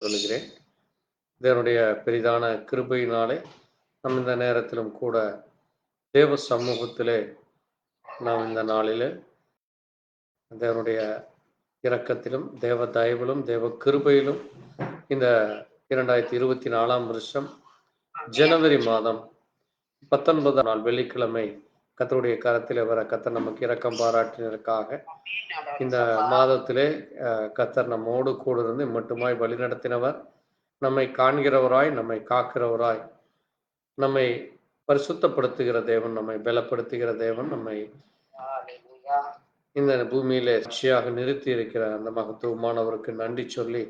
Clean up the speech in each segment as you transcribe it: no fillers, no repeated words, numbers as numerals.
சொல்லுகிறேன். தேவனுடைய பெரிதான கிருபையினாலே நம் இந்த நேரத்திலும் கூட தேவ சமூகத்திலே நாம் இந்த நாளிலே தேவனுடைய இரக்கத்திலும் தேவ தயவிலும் தேவ கிருபையிலும் இந்த 2024 வருஷம் ஜனவரி மாதம் 19 நாள் வெள்ளிக்கிழமை கர்த்தருடைய கரத்திலே வர கர்த்தர் நமக்கு இரக்கம் பாராட்டினதற்காக இந்த மாதத்திலே கர்த்தர் நம்மோடு கூட இருந்து மட்டுமாய் வழிநடத்தினவர், நம்மை காண்கிறவராய், நம்மை காக்கிறவராய், நம்மை பரிசுத்தப்படுத்துகிற தேவன், நம்மை பலப்படுத்துகிற தேவன், நம்மை இந்த பூமியிலே சாட்சியாக நிறுத்தி இருக்கிற அந்த மகத்துவமானவருக்கு நன்றி சொல்லி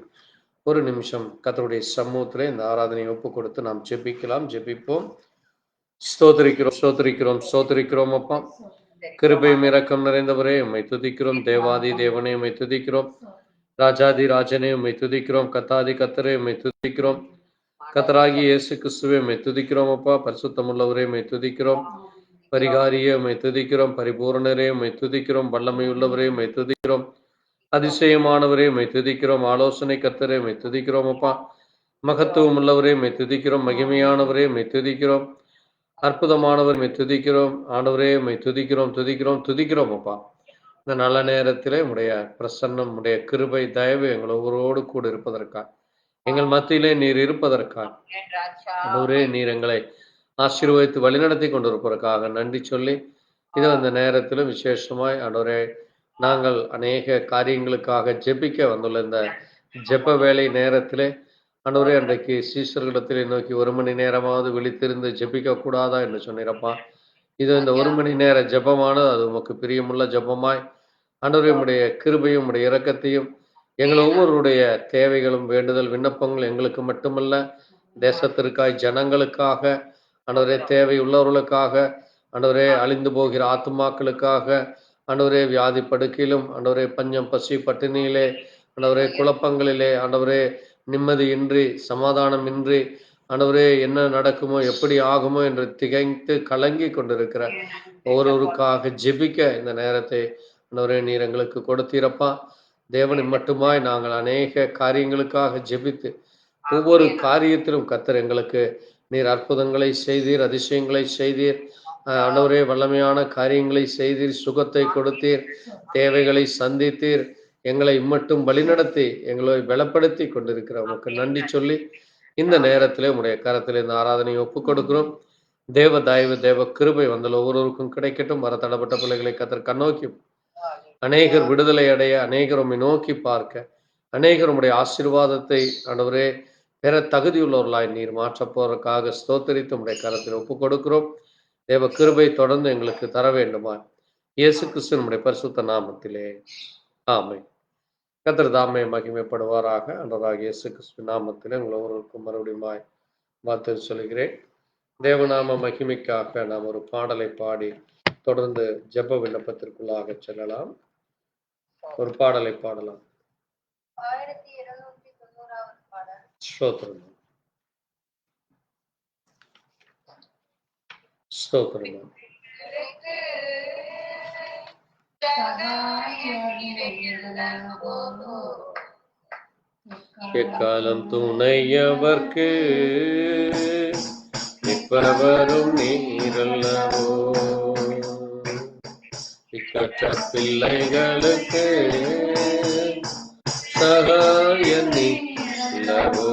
ஒரு நிமிஷம் கர்த்தருடைய சமூகத்திலே இந்த ஆராதனையை ஒப்பு கொடுத்து நாம் ஜெபிக்கலாம். ஜெபிப்போம். ஸ்தோத்திரிக்கிறோம், ஸ்தோத்திரிக்கிறோம், ஸ்தோத்திரிக்கிறோம். அப்பா, கிருபையும் இரக்கம் நிறைந்தவரே, உம்மை துதிக்கிறோம். தேவாதி தேவனே, உம்மை துதிக்கிறோம். ராஜாதி ராஜனே, உம்மை துதிக்கிறோம். கத்தாதி கத்தரே, உம்மை துதிக்கிறோம். கத்தராகி இயேசு கிறிஸ்துவே, உம்மை துதிக்கிறோம். அப்பா, பரிசுத்தமுள்ளவரே, உம்மை துதிக்கிறோம். பரிகாரியே, உம்மை துதிக்கிறோம். பரிபூரணரே, உம்மை துதிக்கிறோம். வல்லமை உள்ளவரே, உம்மை துதிக்கிறோம். அதிசயமானவரே, உம்மை துதிக்கிறோம். ஆலோசனை கர்த்தரே, உம்மை துதிக்கிறோம். அப்பா, மகத்துவம் உள்ளவரே, உம்மை துதிக்கிறோம். மகிமையானவரே, உம்மை துதிக்கிறோம். அற்புதமானவர், உம்மை துதிக்கிறோம். ஆண்டவரே, உம்மை துதிக்கிறோம், துதிக்கிறோம், துதிக்கிறோம். அப்பா, இந்த நல்ல நேரத்திலே உடைய பிரசன்னம், உடைய கிருபை, தயவு எங்கள் ஒவ்வொருவரோடு கூட இருப்பதற்காக, எங்கள் மத்தியிலே நீர் இருப்பதற்காக, ஆண்டவரே, நீர் எங்களை ஆசீர்வதித்து வழிநடத்தி கொண்டிருப்பதற்காக நன்றி சொல்லி, இது அந்த நேரத்திலும் விசேஷமாய் ஆண்டவரே, நாங்கள் அநேக காரியங்களுக்காக ஜெபிக்க வந்துள்ள இந்த ஜெப வேலை நேரத்திலே ஆண்டவரே, அன்றைக்கு சீஷர்களிடத்திலே நோக்கி 1 மணி நேரமாவது விழித்திருந்து ஜெபிக்க கூடாதா என்று சொன்னீரப்பா. இது இந்த 1 மணி நேர ஜெபமானது அது உமக்கு பிரியமுள்ள ஜெபமாய் ஆண்டவரே, உம்முடைய கிருபையும் உம்முடைய இரக்கத்தையும் எங்கள் ஒவ்வொருடைய தேவைகளும் வேண்டுதல் விண்ணப்பங்கள் எங்களுக்கு மட்டுமல்ல, தேசத்திற்காய், ஜனங்களுக்காக, ஆண்டவரே, தேவை உள்ளவர்களுக்காக, ஆண்டவரே, அழிந்து போகிற ஆத்துமாக்களுக்காக, ஆண்டவரே, வியாதி படுக்கையிலும், ஆண்டவரே, பஞ்சம் பசி பட்டினியிலே, ஆண்டவரே, குழப்பங்களிலே, ஆண்டவரே, நிம்மதியின்றி, சமாதானமின்றி, ஆண்டவரே, என்ன நடக்குமோ எப்படி ஆகுமோ என்று திகைத்து கலங்கி கொண்டிருக்கிற ஒவ்வொருவருக்காக ஜெபிக்க இந்த நேரத்தை ஆண்டவரே நீர் எங்களுக்கு கொடுத்தீரப்பா. தேவனை மட்டுமாய் நாங்கள் அநேக காரியங்களுக்காக ஜெபித்து ஒவ்வொரு காரியத்திலும் கர்த்தர் எங்களுக்கு நீர் அற்புதங்களை செய்தீர், அதிசயங்களை செய்தீர். ஆண்டவரே, வல்லமையான காரியங்களை செய்தீர், சுகத்தை கொடுத்தீர், தேவைகளை சந்தித்தீர், எங்களை இம்மட்டும் வழிநடத்தி எங்களை பலப்படுத்தி கொண்டிருக்கிற உமக்கு நன்றி சொல்லி இந்த நேரத்திலே உடைய கரத்திலே இந்த ஆராதனையை ஒப்புக் கொடுக்கிறோம். தேவ தயவு, தேவ கிருபை வந்துள்ள ஒவ்வொருவருக்கும் கிடைக்கட்டும். வர தடப்பட்ட பிள்ளைகளை கர்த்தர் கண்ணோக்கி அநேகர் விடுதலை அடைய, அநேகர் உம்மை நோக்கி பார்க்க, அநேகர் உம்முடைய ஆசீர்வாதத்தை ஆண்டவரே பெற தகுதியுள்ளவர்களாய் நீர் மாற்றப் போவதற்காக ஸ்தோத்திரித்து உம்முடைய கரத்தில் ஒப்புக் கொடுக்கிறோம். தேவ கிருபை தொடர்ந்து எங்களுக்கு தர வேண்டுமா இயேசு கிறிஸ்து நம்முடைய பரிசுத்த நாமத்திலே ஆமென். கர்த்தர் தாமே மகிமைப்படுவாராக. ஆண்டவராகிய இயேசு கிறிஸ்து நாமத்திலே உங்கள் ஒவ்வொருவருக்கும் மறுபடியும் வாழ்த்து சொல்கிறேன். தேவநாம மகிமைக்காக நாம் ஒரு பாடலை பாடி தொடர்ந்து ஜெப விண்ணப்பத்திற்குள்ளாக செல்லலாம். ஒரு பாடலை பாடலாம். ஸ்தோத்திரம், ஸ்தோத்திரம். எக்காலம் துணையவர்க்கு நிற்பவரும் நீரல்லவோ, இக்கற்ற பிள்ளைகளுக்கு சகாய நீலவோ,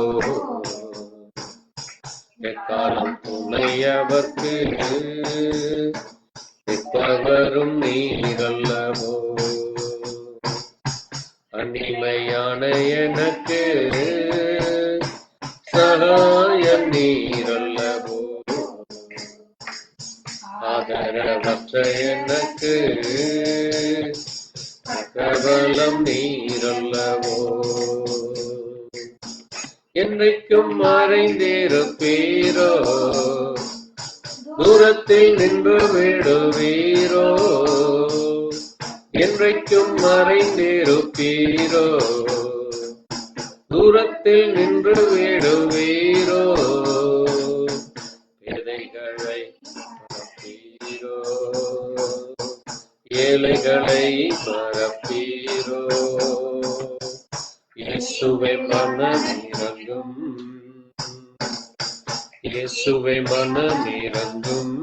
எக்காலம் துணையவர்க்கு நிற்பவரும் நீரல்லவோ, அனிமையான எனக்கு சகாயம் நீரல்லவோ, ஆதரவற்ற எனக்கு கவலம் நீரல்லவோ, என்றைக்கும் மறைந்திருப்பீரோ, தூரத்தில் நின்று விடுவீரோ, என்றைக்கும் மறைந்திருப்பீரோ, தூரத்தில் நின்று விடுவீரோ, பேதைகளை மறப்பீரோ, ஏழைகளை மறப்பீரோ, இயேசுவை மனதில் இயேசுவை மனமிரங்கும்.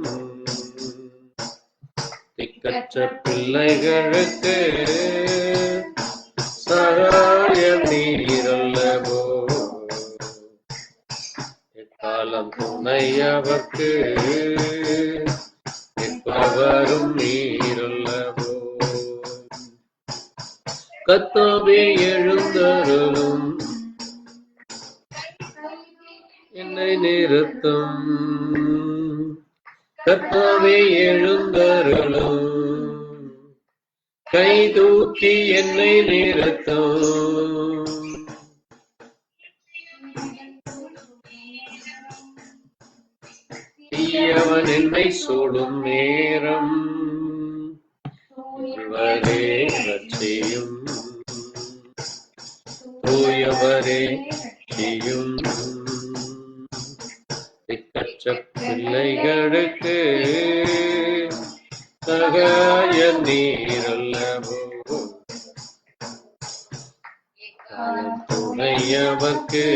திக்கற்ற பிள்ளைகளுக்கு சகாயம் நீரல்லவோ. எக்காலம் துணையவர்க்கு எப்பவரும் நீரல்லவோ. கர்த்தாவே எழுந்தருளும், என்னை நிறுத்தும். கர்த்தாவே எழுந்தருளும், கை தூக்கி என்னை நிறுத்தும். தீயவன் என்னை சூடும் நேரம் இவரே ரட்சியும். தூயவரே ரட்சியும். திக்கற்ற பிள்ளைகளுக்கு சகாயம் நீரல்லவோ. துணையவர்க்கு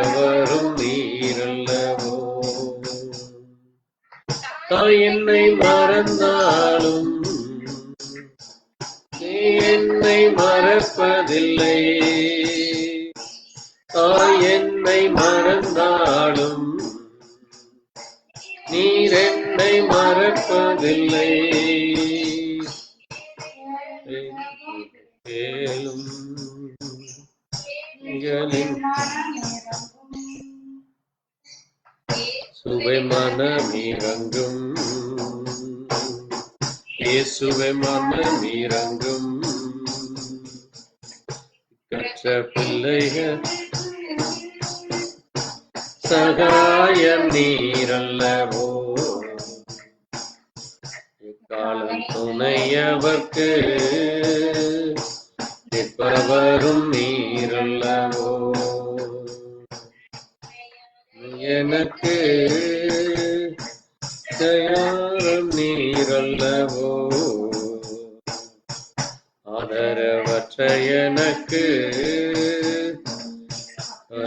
எவரும் நீரல்லவோ. தாய் என்னை மறந்தாலும் நீ என்னை மறப்பதில்லை. தாய் என்னை மறந்தாலும் நீர் என்னை மறப்பதில்லை. கேளும் சுவை மனமிரங்கும். இயேசுவை மனமிரங்கும். கற்ற பிள்ளைகள் சகாயம் நீரல்லவோ. எக்காலம் துணையவர்க்கு எப்பவரும் நீரல்லவோ. எனக்கு தயாரம் நீரல்லவோ. ஆதரவற்ற எனக்கு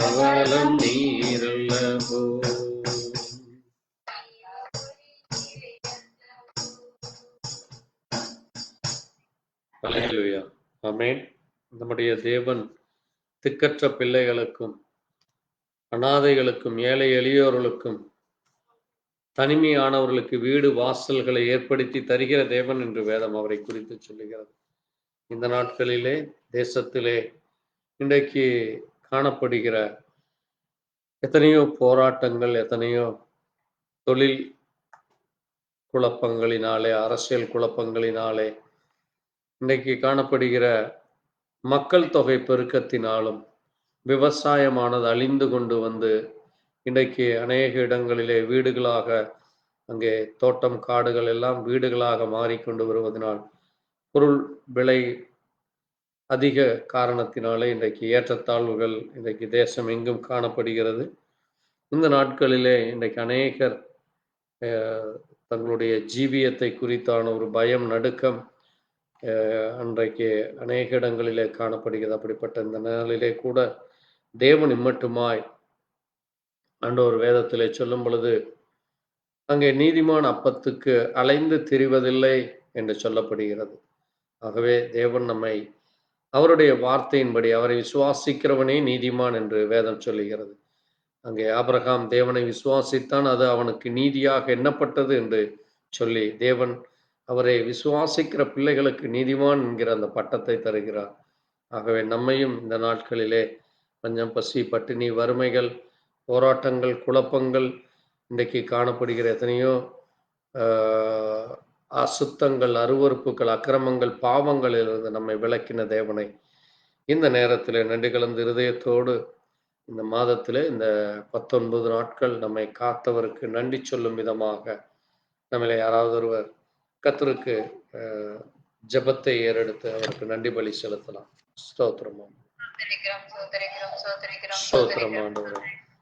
அவலம் நீரல்லவோ. அல்லேலூயா, ஆமென். நம்முடைய தேவன் திக்கற்ற பிள்ளைகளுக்கும் அனாதைகளுக்கும் ஏழை எளியோர்களுக்கும் தனிமையானவர்களுக்கு வீடு வாசல்களை ஏற்படுத்தி தருகிற தேவன் என்று வேதம் அவரை குறித்து சொல்லுகிறது. இந்த நாட்களிலே தேசத்திலே இன்றைக்கு காணப்படுகிற எத்தனையோ போராட்டங்கள், எத்தனையோ தொழில் குழப்பங்களினாலே, அரசியல் குழப்பங்களினாலே, இன்றைக்கு காணப்படுகிற மக்கள் தொகை பெருக்கத்தினாலும் விவசாயமானது அழிந்து கொண்டு வந்து இன்றைக்கு அநேக இடங்களிலே வீடுகளாக, அங்கே தோட்டம் காடுகள் எல்லாம் வீடுகளாக மாறிக்கொண்டு வருவதனால் பொருள் விலை அதிக காரணத்தினாலே இன்றைக்கு ஏற்றத்தாழ்வுகள் இன்றைக்கு தேசம் எங்கும் காணப்படுகிறது. இந்த நாட்களிலே இன்றைக்கு அநேகர் தங்களுடைய ஜீவியத்தை குறித்தான ஒரு பயம், நடுக்கம் அன்றைக்கு அநேக இடங்களிலே காணப்படுகிறது. அப்படிப்பட்ட இந்த நாளிலே கூட தேவன் இம்மட்டுமாய் ஆண்டவர் வேதத்திலே சொல்லும் பொழுது, அங்கே நீதிமான் அப்பத்துக்கு அலைந்து திரிவதில்லை என்று சொல்லப்படுகிறது. ஆகவே தேவன் நம்மை அவருடைய வார்த்தையின்படி, அவரை விசுவாசிக்கிறவனே நீதிமான் என்று வேதம் சொல்லுகிறது. அங்கே ஆபிரகாம் தேவனை விசுவாசித்தான், அது அவனுக்கு நீதியாக எண்ணப்பட்டது என்று சொல்லி தேவன் அவரை விசுவாசிக்கிற பிள்ளைகளுக்கு நீதிமான் என்கிற அந்த பட்டத்தை தருகிறார். ஆகவே நம்மையும் இந்த நாட்களிலே பஞ்சம், பசி, பட்டினி, வறுமைகள், போராட்டங்கள், குழப்பங்கள், இன்றைக்கு காணப்படுகிற எத்தனையோ அசுத்தங்கள், அருவறுப்புகள், அக்கிரமங்கள், பாவங்களிலிருந்து நம்மை விலக்கின தேவனை இந்த நேரத்தில் நன்றி கலந்த இருதயத்தோடு இந்த மாதத்தில் இந்த 19 நாட்கள் நம்மை காத்தவருக்கு நன்றி சொல்லும் விதமாக நம்மளை யாராவது ஒருவர் கர்த்தருக்கு ஜெபத்தை ஏறெடுத்து அவருக்கு நன்றி பலி செலுத்தலாம். ஸ்தோத்திரம் ஸ்தோத்திரம் ஆண்டவரே,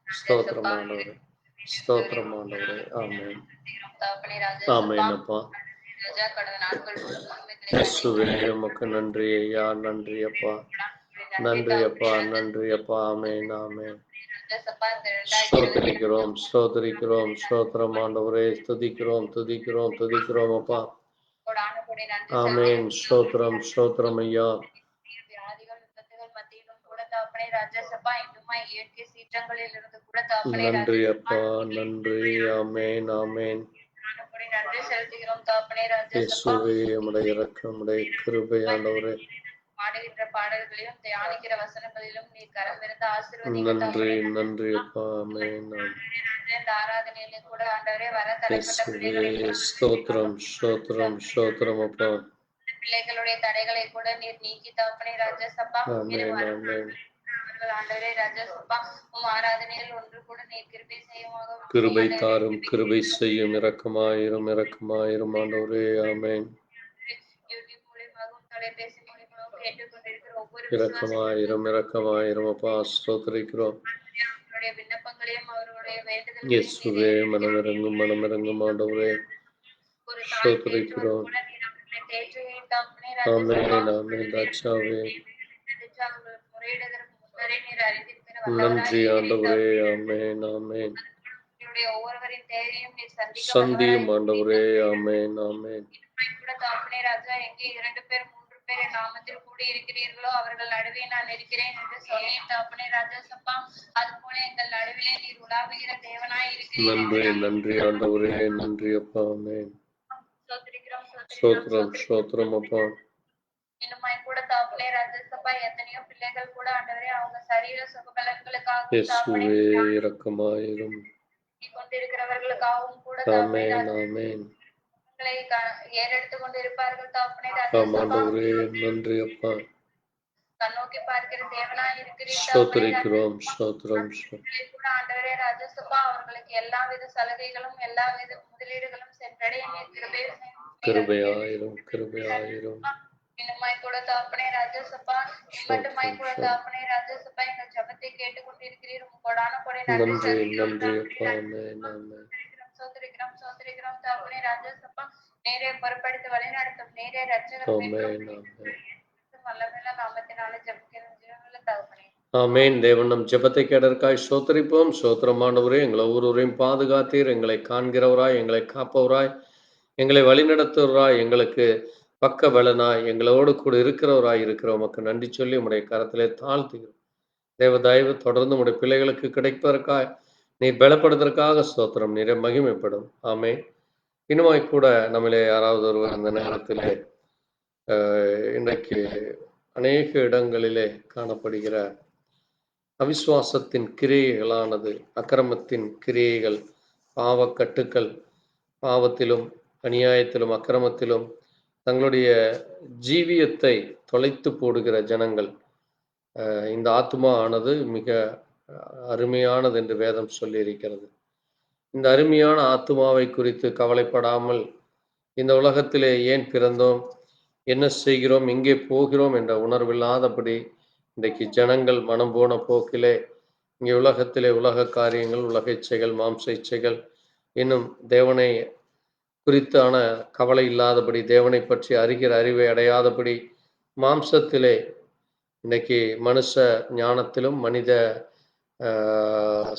ஸ்தோத்திரம் ஆண்டவரே, ஸ்தோத்திரம் ஆண்டவரே. ஆமென், ஆமென். அப்பா இயேசுவே உமக்கு நன்றி ஐயா, நன்றி அப்பா. நன்றி அப்பா, நன்றி அப்பா. ஆமென், ஆமென். ஸ்தோத்திரிக்கிறோம், ஸ்தோத்திரிக்கிறோம், ஸ்தோத்திரம் ஆண்டவரே. துதிக்கிறோம், துதிக்கிறோம், துதிக்கிறோம் அப்பா. ஆமென். ஸ்தோத்திரம், ஸ்தோத்திரம் ஐயா. நன்றி அப்பா, நன்றி. ஆமென், ஆமென். இயேசுவே, உம்முடைய இரக்கம், உம்முடைய கிருபை ஆண்டவரே. பாடுகின்ற பாடல்களையும் தியானிக்கிற வசனங்களிலும் நீ கரமிருந்து ஆசீர்வதிங்க. நன்றி, நன்றி அப்பா. ஆமென். இந்த ஆராதனையிலே கூட ஆண்டவரே வர தலைப்பட்ட பிள்ளைகளை ஸ்தோத்திரம், ஸ்தோத்திரம், ஸ்தோத்திரம் அப்பா. பிள்ளைகளுடைய தடைகளை கூட நீர் நீக்கி தகப்பனே ராஜசப்பா. ஆமென், ஆமென். ஆண்டவரே ராஜசப்பா, உம் ஆராதனையில் ஒன்று கூட நீர் கிருபை செய்யுமாக. கிருபை தாரும், கிருபை செய்யும், இரக்கமாயிரும், இரக்கமாயிரும் ஆண்டவரே. ஆமென். இரக்கமாயிரும், இரக்கமாயிரும் அப்பா. ஸ்தோத்திரிக்கிறோம். இயேசுவே, மனமிறங்கும், மனமிறங்கும் ஆண்டவரே. ஸ்தோத்திரிக்கிறோம். ஆமென், ஆமென் ராஜாவே. நன்றி ஆண்டவரே. ஆமென், ஆமென். சந்தியும் ஆண்டவரே. ஆமென், ஆமென். எங்கே 2 பேர் 3 பேர் நாமத்தில் கூடி இருக்கிறீர்களோ அவர்கள் நடுவே நான் இருக்கிறேன் என்று சொன்னேன் தகப்பனே ராஜசப்பா. அதுபோல எங்கள் நடுவிலே நீர் உலாவுகிற தேவனாய் இருக்கிறீர். நன்றி, நன்றி ஆண்டவரே. நன்றி அப்பா. ஆமென். ஸ்தோத்திரம், ஸ்தோத்திரம் அப்பா. இன்னுமாய் கூட தகப்பனே ராஜசப்பா, எத்தனையோ பிள்ளைகள் கூட ஆண்டவரே அவங்க சரீர சுகபலன்களுக்காக இயேசுவே இரக்கமாயிரும் கொண்டிருக்கிறவர்களுக்காகவும் கூட ஆமென், ஆமென். ஏறெடுத்து கொண்டிருப்பார்கள் தகப்பனே ராஜசப்பா. நன்றி அப்பா. கண்ணோக்கி பார்க்கிற தேவனாய் இருக்கிறீர். ஸ்தோத்திரிக்கிறோம், ஸ்தோத்திரம். கூட ஆண்டவரே ராஜசப்பா, அவர்களுக்கு எல்லாவித சலுகைகளும் எல்லாவித முதலீடுகளும் சென்றடைய நீர் கிருபையாயிரும், கிருபையாயிரும். இன்னுமாய் கூட தகப்பனே ராஜசப்பா, இம்மட்டுமாய் கூட தகப்பனே ராஜசப்பா, எங்கள் ஜெபத்தை கேட்டுக் கொண்டிருக்கிறீர். உம் கொடான கொடை நன்றி, நன்றி அப்பா. ஆமென், ஆமென். சோத்திரிக்கிறோம், சோத்திரிக்கிறோம் தகப்பனே ராஜசப்பா. நேரே பொறுப்படுத்தி வழிநடத்தும் நேரே ரட்சகர். ஆமென், ஆமென். வல்லமையுள்ள நாமத்தினாலே ஜெபிக்கிறோம் ஜீவனுள்ள தகப்பனே. ஆமென். தேவன் நம் ஜெபத்தை கேட்டதற்காய் ஸ்தோத்திரிப்போம். ஸ்தோத்திரமானவரே, எங்களை ஒவ்வொருவரையும் பாதுகாத்தீர். எங்களை காண்கிறவராய், எங்களை காப்பவராய், எங்களை வழிநடத்துவராய், எங்களுக்கு பக்க பலனாய், எங்களோடு கூட இருக்கிறவராய் இருக்கிற உமக்கு நன்றி சொல்லி உம்முடைய கரத்திலே தாழ்த்துகிறோம். தேவ தயவு தொடர்ந்து உம்முடைய பிள்ளைகளுக்கு கிடைப்பதற்காக, நீர் பலப்படுவதற்காக ஸ்தோத்திரம். நீரே மகிமைப்படும். ஆமென். இன்னுமாய் கூட நம்மளே யாராவது ஒருவர் அந்த நேரத்திலே இன்றைக்கு அநேக இடங்களிலே காணப்படுகிற அவிசுவாசத்தின் கிரியைகளானது, அக்கிரமத்தின் கிரியைகள், பாவக்கட்டுக்கள், பாவத்திலும் அநியாயத்திலும் அக்கிரமத்திலும் தங்களுடைய ஜீவியத்தை தொலைத்து போடுகிற ஜனங்கள். இந்த ஆத்மா ஆனது மிக அருமையானது என்று வேதம் சொல்லியிருக்கிறது. இந்த அருமையான ஆத்மாவை குறித்து கவலைப்படாமல் இந்த உலகத்திலே ஏன் பிறந்தோம், என்ன செய்கிறோம், எங்கே போகிறோம் என்ற உணர்வில்லாதபடி இன்றைக்கு ஜனங்கள் மனம் போன போக்கிலே இங்கே உலகத்திலே உலக காரியங்கள், உலக இச்சைகள், மாம்ச இச்சைகள், இன்னும் தேவனை குறித்தான கவலை இல்லாதபடி, தேவனை பற்றி அறிகிற அறிவை அடையாதபடி, மாம்சத்திலே இன்னைக்கு மனுஷ ஞானத்திலும் மனித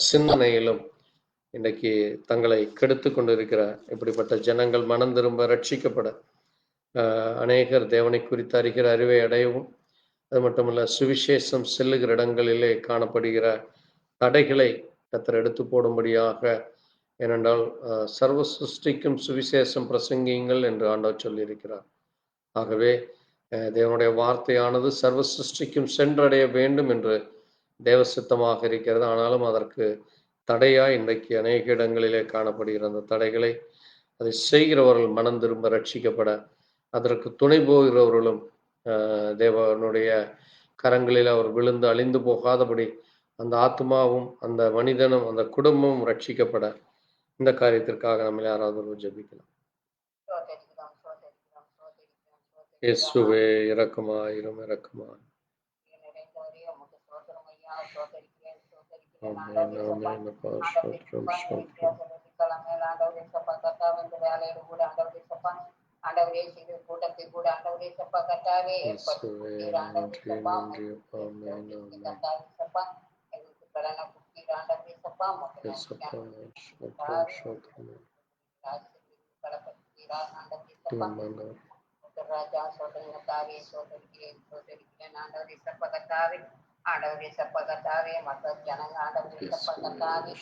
சிந்தனையிலும் இன்றைக்கு தங்களை கெடுத்து கொண்டிருக்கிற இப்படிப்பட்ட ஜனங்கள் மனம் திரும்ப ரட்சிக்கப்பட அநேகர் தேவனை குறித்து அறிகிற அறிவை அடையவும், அது மட்டுமல்ல சுவிசேஷம் செல்லுகிற இடங்களிலே காணப்படுகிற தடைகளை கர்த்தர் எடுத்து போடும்படியாக, ஏனென்றால் சர்வ சிருஷ்டிக்கும் சுவிசேஷம் பிரசங்கியுங்கள் என்று ஆண்டவர் சொல்லியிருக்கிறார். ஆகவே தேவனுடைய வார்த்தையானது சர்வ சிருஷ்டிக்கும் சென்றடைய வேண்டும் என்று தேவ சித்தமாக இருக்கிறது. ஆனாலும் அதற்கு தடையாய் இன்றைக்கு அநேக இடங்களிலே காணப்படுகிற அந்த தடைகளை, அதை செய்கிறவர்கள் மனம் திரும்ப ரட்சிக்கப்பட, அதற்கு துணை போகிறவர்களும் தேவனுடைய கரங்களில் அவர் விழுந்து அழிந்து போகாதபடி அந்த ஆத்மாவும் அந்த மனிதனும் அந்த குடும்பமும் ரட்சிக்கப்பட இந்த காரியத்திற்காக நம்ம யாராவது ஜெபிக்கலாம். இயேசுவே இரக்கமாயிரும், இரக்கமாயிரும். ஆண்டவரே சிறு கூட்டத்தை கூட ஆண்டவரே சப்பா கத்தாவே ஏற்படுத்தி இயேசுவே நன்றி நன்றி அப்பா ஆமென் ஆமென் கத்தாவே சப்பா எங்களுக்கு கடனை குட்டி ஆண்டவரே சப்பா இயேசப்பா ஸ்தோத்திரம் ஸ்தோத்திரம் ஆண்டவரே சப்பா ஆமென் ராஜா சோதரிங்க தாவே சோதரிக்கிறேன் ஆண்டவரே சப்பா கத்தாவே ஆண்டவரே சப்பா கத்தாவே மக்கள் ஜனங்க ஆண்டவரே சப்பா கத்தாவே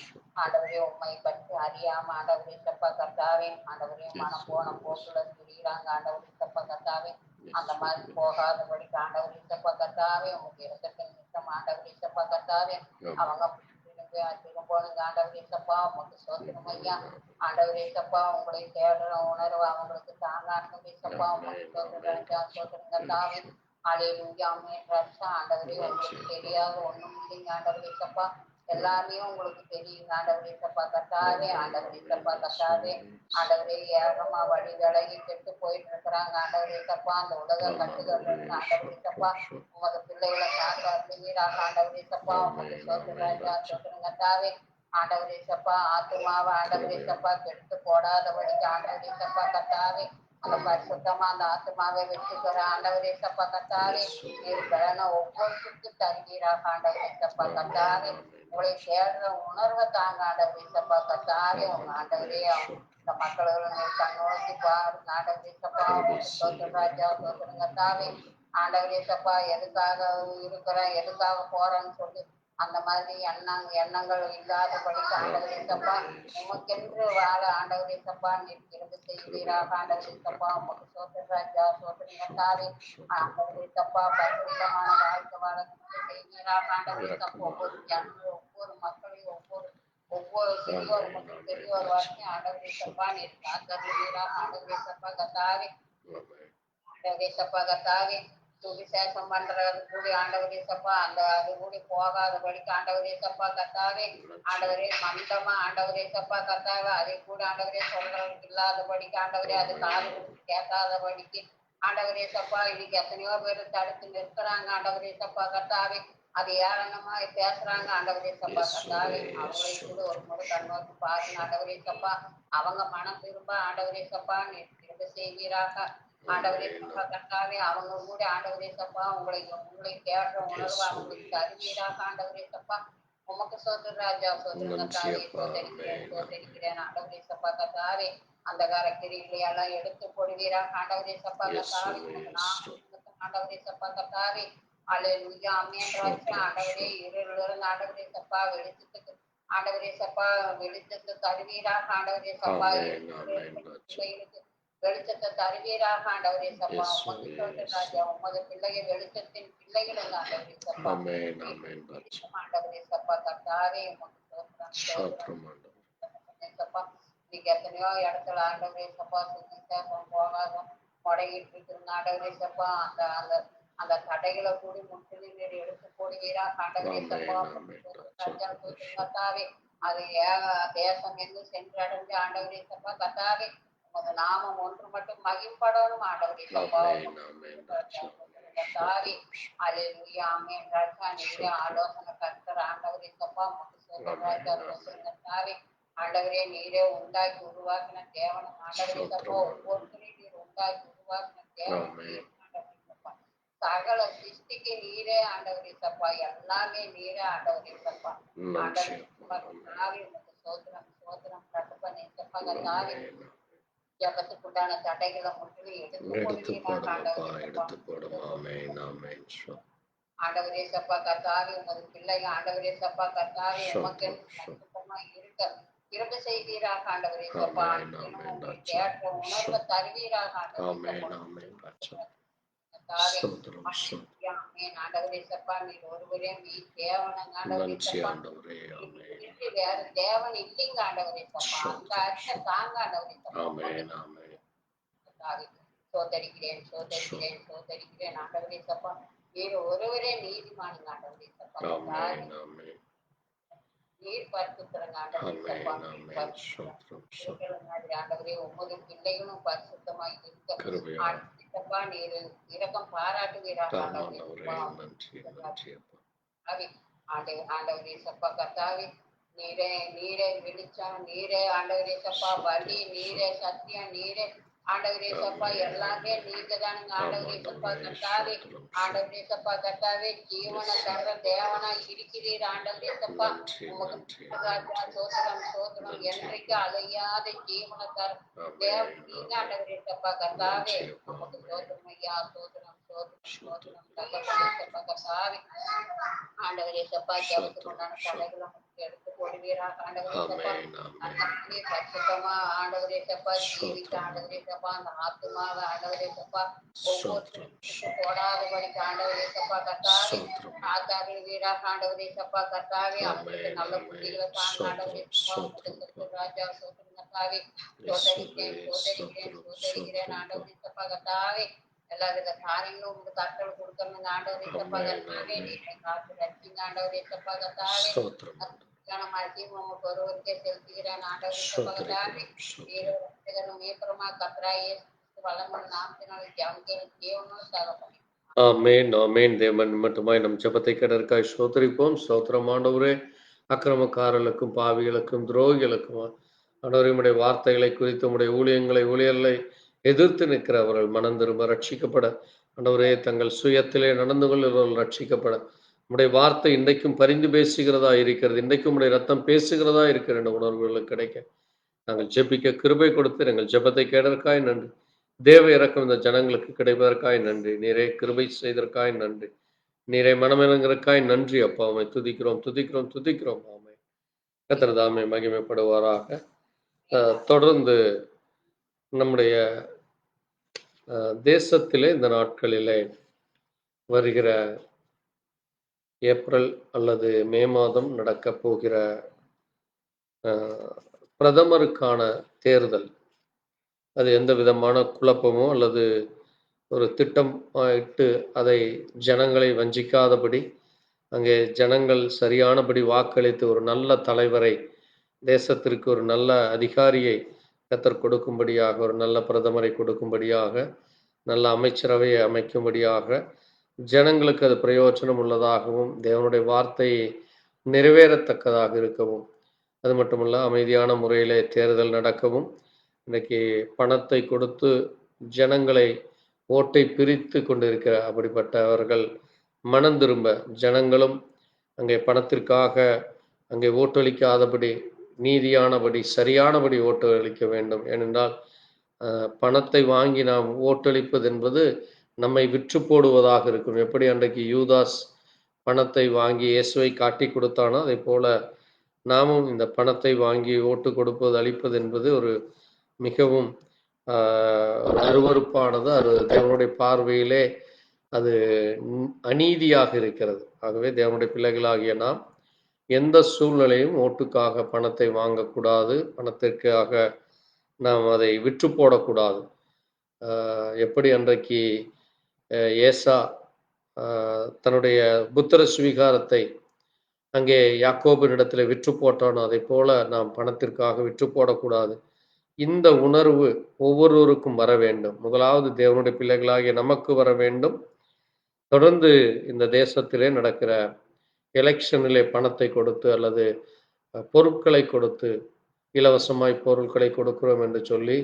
ஆண்டவரே உண்மை பற்றி அறியாம ஆண்டவரே சப்பா கத்தாவே ஆண்டவரே மனம் போன போக்குல திரியிறாங்க ஆண்டவரே சப்பா கத்தாவே அந்த மாதிரி போகாதபடிக்கு ஆண்டவரே சப்பா கத்தாவே உங்களுக்கு இரக்கத்தை நிமித்தம் ஆண்டவரே சப்பா கத்தாவே அவங்க திரும்போனுங்க ஆண்டவரே சப்பா உங்களுக்கு சோதனம் ஐயா ஆண்டவரே சப்பா உங்களை தேடுற உணர்வு அவங்களுக்கு தாங்க ஆண்டவரே சப்பா உங்களுக்கு சோதராஜா சோதரங்க தாவே அலையிலுங்க ரட்சா ஆண்டவரே உங்களுக்கு தெரியாத ஒண்ணும் இல்லைங்க ஆண்டவரே சப்பா எல்லாமே உங்களுக்கு தெரியுங்க ஆண்டவரே சப்பா கத்தாவே ஆண்டவரே சப்பா கத்தாவே ஆண்டவரே ஏகமா வழி விலகி கெட்டு போயிட்டு இருக்கிறாங்க ஆண்டவரே சப்பா அந்த உலக கட்டுகள் ஆண்டவரே சப்பா உமது பிள்ளைகளை காக்க ஆண்டவரே சப்பா உங்களுக்கு சோதராஜா சோதரங்க தாவே ஆண்டவரே சப்பா ஆத்துமாவை ஆண்டவரே சப்பா கெடுத்து போடாதபடிக்கு ஆண்டவரே சப்பா கத்தாவே அந்த பரிசுத்தமா அந்த ஆத்துமாவை வச்சுக்கிற ஆண்டவரே சப்பா கத்தாவே நீர் பலனை ஒவ்வொருத்துக்கு தருவீராக ஆண்டவரே சப்பா கத்தாவே உங்களை தேடுற உணர்வை தாங்க ஆண்டவரே சப்பா கத்தாவே உங்க ஆண்டவரே இந்த மக்களும் நீர் கண்ணோக்கி பாருங்க ஆண்டவரே சப்பா சோதராஜா சோதரங்க தாவே ஆண்டவரே சப்பா எதுக்காக இருக்கிறேன் எதுக்காக போறேன்னு சொல்லி அந்த மாதிரி எண்ணங்கள் இல்லாதபடிக்கு ஆண்டவரே சப்பா உமக்கென்று வாழ ஆண்டவரே சப்பா நீர் திரும்ப செய்வீராக ஆண்டவரே சப்பா உமக்கு சோதராஜா சோதரிங்க தாவே ஆண்டவரே சப்பா பரிசுத்தமான வாழ்க்கை வாழ செய்வீராக ஆண்டவரே சப்பா ஒவ்வொரு ஜனங்களும் ஒவ்வொரு மக்களையும் ஒவ்வொரு சிறியோர் முதல் பெரியோர் வரைக்கும் ஆண்டவரே சப்பா நீர் காத்தருவீராக ஆண்டவரே சப்பா கத்தாவே ஆண்டவரே சப்பா கத்தாவே சுவிசேஷம் பண்றது கூடி ஆண்டவரே சப்பா அந்த அது கூடி போகாதபடிக்கு ஆண்டவரே சப்பா கத்தாவே ஆண்டவரே மந்தமா ஆண்டவரே சப்பா கத்தாவே அதை கூட ஆண்டவரே சொல்றதுக்கு இல்லாதபடிக்கு ஆண்டவரே அது காது கொடுத்து கேட்காதபடிக்கு ஆண்டவரே சப்பா இன்னைக்கு எத்தனையோ பேர் தடுத்து நிற்கிறாங்க ஆண்டவரே சப்பா கத்தாவே அது ஏளனமா பேசுறாங்க ஆண்டவரே சப்பா கத்தாவே அவங்களை கூட ஒரு முறை கண்ணோக்கி பாருங்க ஆண்டவரே சப்பா அவங்க மனம் திரும்ப ஆண்டவரே சப்பா நீ திரும்ப செய்வீராக ஆண்டவரே சப்பா கத்தாவே அவங்க கூட ஆண்டவரே சப்பா உங்களை தேடுற உணர்வு அவங்களுக்கு தருவீராக ஆண்டவரே சப்பா உமக்கு சோதராஜா சோதரங்க தாவே சோதரிக்கிறேன் ஆண்டவரே சப்பா கத்தாவே அந்த கிரிகளை எல்லாம் எடுத்து போடுவீராக ஆண்டவரே சப்பா கத்தாவே உமக்கு ஆண்டவரே சப்பா கத்தாவே அல்லேலூயா ஆமென் ராஜா ஆண்டவரே இருளிலிருந்து ஆண்டவரே சப்பா வெளிச்சத்துக்கு ஆண்டவரே சப்பா வெளிச்சத்தை தருவீராக ஆண்டவரே சப்பா பிள்ளைகளுக்கு வெளிச்சத்தை தருவீராக ஆண்டவரே சப்பா உமக்கு சோதராஜா உமது பிள்ளைகள் வெளிச்சத்தின் பிள்ளைகள் ஆண்டவரே சப்பா ஆண்டவரே சப்பா கத்தாவே உமக்கு சோதரம் சப்பா இன்னைக்கு எத்தனையோ இடத்துல ஆண்டவரே சப்பா சுவிசேஷம் போகாத முடங்கிட்டு இருக்கு ஆண்டவரே சப்பா அந்த அந்த அந்த தடைகளை கூடி முற்றிலும் நீர் எடுத்து போடுவீரா ஆண்டவரே சப்பா கத்தாவே அது தேசம் என்று சென்றடைந்து ஆண்டவரே சப்பா கத்தாவே உமது நாமம் ஒன்று மட்டும் மகிழ்படணும் ஆண்டவரே சப்பா கத்தாவே அல்லேலூயா ஆமென் ராஜா நீரே ஆலோசனை கர்த்தர் ஆண்டவரே சப்பா கத்தாவே ஆண்டவரே நீரே உண்டாக்கி உருவாக்கின தேவனம் ஆண்டவரே சப்பா ஒவ்வொருத்தரையும் நீர் உண்டாக்கி உருவாக்கின தேவனம் சகல சிருஷ்டிக்கு நீரே ஆண்டவரே சப்பா எல்லாமே நீரே ஆண்டவரே சப்பா ஆண்டவரே சோதனம் சோதனம் கட்டு பண்ணி சப்பா கத்தாவே ஜபத்துக்குண்டான தடைகளை முற்றிலும் எடுத்து ஆண்டவரே சப்பா கத்தாவே உமது பிள்ளைங்க ஆண்டவரே சப்பா கத்தாவே உமக்கு சுத்தமா இருக்க திரும்ப செய்வீராக ஆண்டவரே சப்பா தேற்ற உணர்வை தருவீராக ஆண்டவரே சப்பா நீர் ஒருவரே நீ தேவனங்க ஆண்டவரே சப்பா வேற தேவன் இல்லைங்க ஆண்டவரே சப்பா அந்த அச்ச தாங்க ஆண்டவரே சப்பா சோதரிக்கிறேன் சோதரிக்கிறேன் சோதரிக்கிறேன் ஆண்டவரே சப்பா நீர் ஒருவரே நீதிமானுங்க ஆண்டவரே சப்பா நீர் பரிசுத்தரங்க ஆண்டவரே சப்பா ஆண்டவரே ஒவ்வொரு பிள்ளைகளும் பரிசுத்தமாய் இருக்க சப்பா நீர் இரக்கம் பாராட்டுவீராக ஆண்டவரே சப்பா கத்தாவே நீரே நீரே வெளிச்சம் நீரே ஆண்டவரே சப்பா வழி நீரே சத்தியம் நீரே ஆண்டவரே சப்பா எல்லாமே நீங்க தானுங்க ஆண்டவரே சப்பா கத்தாவே ஆண்டவரே சப்பா கத்தாவே ஜீவன தர்ற தேவனா இருக்கிறீர் ஆண்டவரே சப்பா உமக்கு ராஜா சோதரம் சோதரம் என்றைக்கு அலையாத ஜீவன தர தேவன் நீங்க ஆண்டவரே சப்பா கத்தாவே உமக்கு சோதரம் ஐயா சோதரம் சோதரம் சோதரம் தகப்பனே சப்பா கத்தாவே ஆண்டவரே சப்பா ஜபத்துக்கு உண்டான தடைகளும் எடுத்து போடுவீராக ஆண்டவரே சப்பா அந்த பரிசுத்தமா ஆண்டவரே சப்பா ஜீவிக்க ஆண்டவரே சப்பா அந்த ஆத்துமாவை ஆண்டவரே சப்பா ஒவ்வொருத்தருக்கும் போடாதபடிக்கு ஆண்டவரே சப்பா கத்தாவே ஆத்தாவே வீராக ஆண்டவரே சப்பா கத்தாவே அவங்களுக்கு நல்ல புத்திகளை தாங்க ஆண்டவரே சப்பா உங்களுக்கு ராஜா சோதரன் கத்தாவே சோதரிக்கிறேன் சோதரிக்கிறேன் சோதரிக்கிறேன் ஆண்டவரே சப்பா கத்தாவே எல்லா வித காரியங்களும் உங்களுக்கு கட்டளை கொடுக்கணுங்க ஆண்டவரே சப்பா கத்தாவே நீங்க காத்து ரசிங்க ஆண்டவரே சப்பா கத்தாவே மறுபடியும் உங்களுக்கு ஒருவருக்கே செலுத்துகிறேன் ஆண்டவரே சப்பா கத்தாவே மேற்புறமா கத்ராயே வளமுள்ள நாமத்தினால ஜாமிகள் ஜீவனும் தகப்பனே. ஆமேன் ஆமேன். தேவன் மட்டுமாய் நம் ஜெபத்தை கேட்டதற்காய் ஸ்தோத்திரிப்போம். ஸ்தோத்திரம் ஆண்டவரே. அக்கிரமக்காரர்களுக்கும் பாவிகளுக்கும் துரோகிகளுக்கும் ஆண்டவரே உம்முடைய வார்த்தைகளை குறித்து உம்முடைய ஊழியர்களை எதிர்த்து நிற்கிறவர்கள் மனம் திரும்ப ரட்சிக்கப்பட ஆண்டவரே தங்கள் சுயத்திலே நடந்து கொள்கிறவர்கள் ரட்சிக்கப்பட உம்முடைய வார்த்தை இன்றைக்கும் பரிந்து பேசுகிறதா இருக்கிறது. இன்றைக்கும் உம்முடைய ரத்தம் பேசுகிறதா இருக்கிற என்ற உணர்வுகளுக்கு கிடைக்க நாங்கள் ஜெபிக்க கிருபை கொடுத்து எங்கள் ஜெபத்தை கேட்டதற்காய் நன்றி. தேவ இறக்கம் இந்த ஜனங்களுக்கு கிடைப்பதற்காய் நன்றி. நீரே கிருபை செய்ததற்காய் நன்றி. நீரே மனமிறங்கிறக்காய் நன்றி அப்பா. உம்மை துதிக்கிறோம் துதிக்கிறோம் துதிக்கிறோம். ஆமே கர்த்தர் தாமே மகிமைப்படுவாராக. தொடர்ந்து நம்முடைய தேசத்திலே இந்த நாட்களிலே வருகிற ஏப்ரல் அல்லது மே மாதம் நடக்க போகிற பிரதமருக்கான தேர்தல், அது எந்த விதமான குழப்பமோ அல்லது ஒரு திட்டம் இட்டு அதை ஜனங்களை வஞ்சிக்காதபடி அங்கே ஜனங்கள் சரியானபடி வாக்களித்து ஒரு நல்ல தலைவரை, தேசத்திற்கு ஒரு நல்ல அதிகாரியை கர்த்தர் கொடுக்கும்படியாக, ஒரு நல்ல பிரதமரை கொடுக்கும்படியாக, நல்ல அமைச்சரவையை அமைக்கும்படியாக, ஜனங்களுக்கு அது பிரயோஜனம் உள்ளதாகவும் தேவனுடைய வார்த்தையை நிறைவேறத்தக்கதாக இருக்கவும், அது மட்டுமல்ல அமைதியான முறையிலே தேர்தல் நடக்கவும், இன்றைக்கு பணத்தை கொடுத்து ஜனங்களை ஓட்டை பிரித்து கொண்டிருக்கிற அப்படிப்பட்டவர்கள் மனம் திரும்ப, ஜனங்களும் அங்கே பணத்திற்காக அங்கே ஓட்டளிக்காதபடி நீதியானபடி சரியானபடி ஓட்டளிக்க வேண்டும். ஏனென்றால் பணத்தை வாங்கி நாம் ஓட்டளிப்பது என்பது நம்மை விற்று போடுவதாக இருக்கும். எப்படி அன்றைக்கு யூதாஸ் பணத்தை வாங்கி இயேசுவை காட்டி கொடுத்தானோ அதை போல நாமும் இந்த பணத்தை வாங்கி ஓட்டு கொடுப்பது அளிப்பது என்பது ஒரு மிகவும் அருவருப்பானது. அது தேவனுடைய பார்வையிலே அது அநீதியாக இருக்கிறது. ஆகவே தேவனுடைய பிள்ளைகளாகிய நாம் எந்த சூழ்நிலையும் ஓட்டுக்காக பணத்தை வாங்கக்கூடாது, பணத்திற்காக நாம் அதை விற்று போடக்கூடாது. எப்படி அன்றைக்கு ஏசா தன்னுடைய புத்திர சுவீகாரத்தை அங்கே யாக்கோபினிடத்தில் விற்று போட்டானோ அதை போல நாம் பணத்திற்காக விற்று போடக்கூடாது. இந்த உணர்வு ஒவ்வொருவருக்கும் வர வேண்டும். முதலாவது தேவனுடைய பிள்ளைகளாகிய நமக்கு வர வேண்டும். தொடர்ந்து இந்த தேசத்திலே நடக்கிற எலெக்ஷனிலே பணத்தை கொடுத்து அல்லது பொருட்களை கொடுத்து, இலவசமாய் பொருட்களை கொடுக்கிறோம் என்று சொல்லி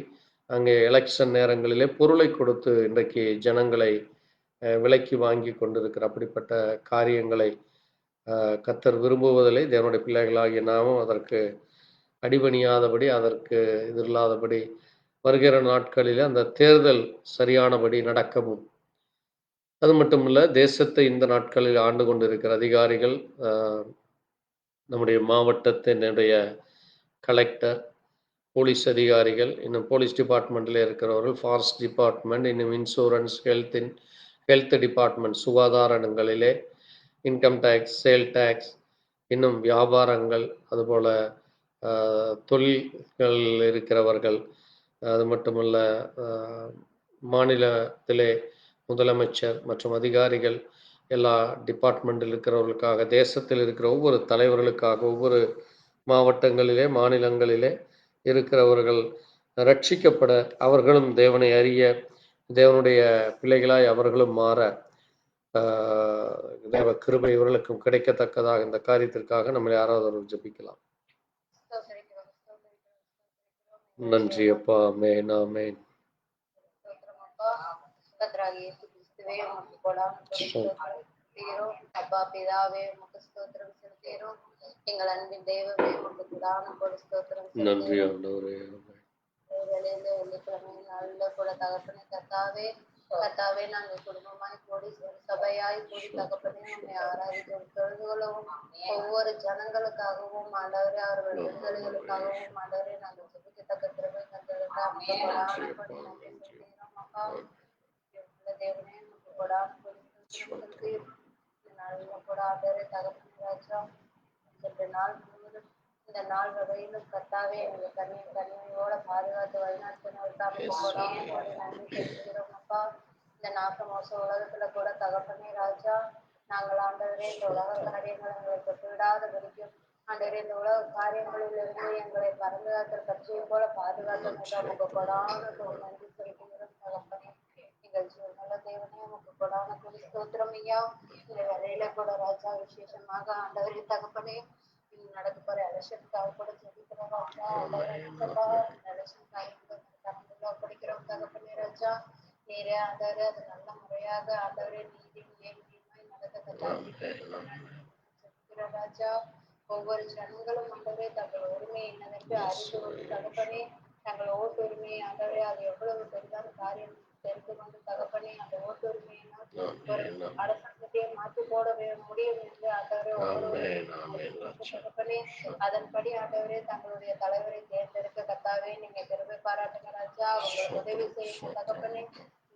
அங்கே எலெக்ஷன் நேரங்களிலே பொருளை கொடுத்து இன்றைக்கு ஜனங்களை விலைக்கு வாங்கி கொண்டிருக்கிற அப்படிப்பட்ட காரியங்களை கர்த்தர் விரும்புவதில்லை. தேவனுடைய பிள்ளைகளாகிய நாமும் அதற்கு அடிபணியாதபடி, அதற்கு எதிரில்லாதபடி வருகிற நாட்களில் அந்த தேர்தல் சரியானபடி நடக்கவும், அது மட்டுமல்ல தேசத்தை இந்த நாட்களில் ஆண்டு கொண்டிருக்கிற அதிகாரிகள், நம்முடைய மாவட்டத்தினுடைய கலெக்டர், போலீஸ் அதிகாரிகள், இன்னும் போலீஸ் டிபார்ட்மெண்ட்டில் இருக்கிறவர்கள், ஃபாரஸ்ட் டிபார்ட்மெண்ட், இன்னும் இன்சூரன்ஸ், ஹெல்த் டிபார்ட்மெண்ட், சுகாதாரங்களிலே, இன்கம் டேக்ஸ், சேல் டேக்ஸ், இன்னும் வியாபாரங்கள், அதுபோல் தொழில்கள் இருக்கிறவர்கள், அது மட்டுமல்ல மாநிலத்திலே முதலமைச்சர் மற்றும் அதிகாரிகள், எல்லா டிபார்ட்மெண்ட்டில் இருக்கிறவர்களுக்காக, தேசத்தில் இருக்கிற ஒவ்வொரு தலைவர்களுக்காக, ஒவ்வொரு மாவட்டங்களிலே மாநிலங்களிலே இருக்கிறவர்கள் ரட்சிக்கப்பட, அவர்களும் தேவனை அறிய, தேவனுடைய பிள்ளைகளாய் அவர்களும் மாற தேவ கிருபை இவர்களுக்கும் கிடைக்கத்தக்கதாக இந்த காரியத்திற்காக நம்ம யாராவது ஜெபிக்கலாம். நன்றி அப்பா. ஆமென் ஆமென். கர்த்தராகிய இயேசு கிறிஸ்துவே உமக்கு கொடான கொடி ஸ்தோத்திரம் செலுத்துகிறோம். அப்பா பிதாவே உமக்கு ஸ்தோத்திரம் செலுத்துகிறோம். எங்கள் அன்பின் தெய்வமே உமக்கு கொடான கொடி ஸ்தோத்திரம் நன்றி செலுத்துகிறோம். ஆண்டவரே. வேலையில வெள்ளிக்கிழமை நாளில் கூட தகப்பனே கர்த்தாவே நாங்கள் குடும்பமாய் கூடி ஒரு சபையாய் கூடி தகப்பனே உண்மை ஆராதிக்க தொழுது கொள்ளவும் ஒவ்வொரு ஜனங்களுக்காகவும் ஆண்டவரே அவர்கள் விடுதலைகளுக்காகவும் ஆண்டவரே நாங்கள் ஜெபிக்கத்தக்க கிருபை தந்ததற்காக கொடி நன்றி செலுத்துகிறோம். அப்பா தேவனே உமக்கு கொடான கொடி ஸ்தோத்திரம் செலுத்துகிறோம். இந்த நாளில் கூட ஆண்டவரே தகப்பனே ராஜா இந்த நாள் முழுவதும் இந்த நாள் வகையிலும் கர்த்தாவே எங்களை கண்ணியோட பாதுகாத்து வழிநடத்தினதற்காக நன்றி செலுத்துகிறோம். அப்பா இந்த நாட்டு மோசம் உலகத்துல கூட தகப்பனே ராஜா நாங்கள் ஆண்டவரே இந்த உலக காரியங்கள் எங்களை தொட்டு விடாதபடிக்கும் ஆண்டவரே இந்த உலக காரியங்களிலிருந்து எங்களை பாதுகாக்கிற கட்சியும் போல பாதுகாத்ததற்காக உங்க கொடான நன்றி செலுத்துகிறோம். தகப்பனே எங்கள் நல்ல தேவனே உமக்கு கொடான கொடி ஸ்தோத்திரம் ஐயா. இந்த வேலையில கூட ராஜா விசேஷமாக ஆண்டவரே தகப்பனே நடக்க போற எலெக்ஷனுக்காக கூட ஜெபிக்கிறோம் ராஜா. எலெக்ஷன் காரியங்களை படிக்கிறோம் தகப்பனே ராஜா. நீரே ஆண்டவரே அது நல்ல முறையாக ஆண்டவரே நீதியுமாய் நடக்க ராஜா. ஒவ்வொரு ஜனங்களும் ஆண்டவரே தங்கள் உரிமை என்னவென்று அறிந்து கொண்டு தகப்பனே தங்கள் ஓட்டு உரிமையை ஆண்டவரே அது எவ்வளவு பெரிதான காரியம் தெரிந்து கொண்டு தகப்பனே அந்த ஓட்டு உரிமையினால் ஒரு அரசாங்கத்தையே மாற்றி போட முடியும் என்று ஆண்டவரே தகப்பனே அதன்படி ஆண்டவரே தங்களுடைய தலைவரை தேர்ந்தெடுக்க கர்த்தாவே நீங்க பெருமை பாராட்டுங்க ராஜா. அவங்களுக்கு உதவி செய்யுங்க தகப்பனே.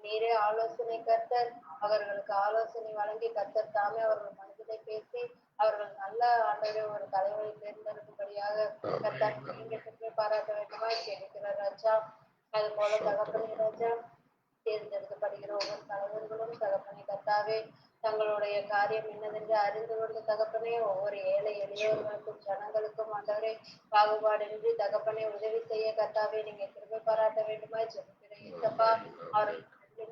நீரே ஆலோசனை கர்த்தர். அவர்களுக்கு ஆலோசனை வழங்கி கர்த்தர் தாமே அவர்கள் மனதிலே பேசி அவர்கள் நல்ல ஆண்டவரே ஒரு தலைவரை தேர்ந்தெடுக்கும்படியாக கர்த்தர் நீங்க பெருமை பாராட்ட வேண்டுமா கேட்கிறார் ராஜா. அது போல தகப்பனே ராஜா தேர்ந்தெடுக்கப்படுகிற ஒவ்வொரு தலைவர்களும் தகப்பனை கர்த்தாவே தங்களுடைய காரியம் என்னவென்று அறிந்து கொண்டு தகப்பனே ஒவ்வொரு ஏழை எளியோர்களுக்கும் ஜனங்களுக்கும் ஆண்டவரே பாகுபாடின்றி தகப்பனை உதவி செய்ய கர்த்தாவே நீங்க கிருபை பாராட்ட வேண்டுமா ஜெபிக்கிறேன். ஏசப்பா அவர்கள்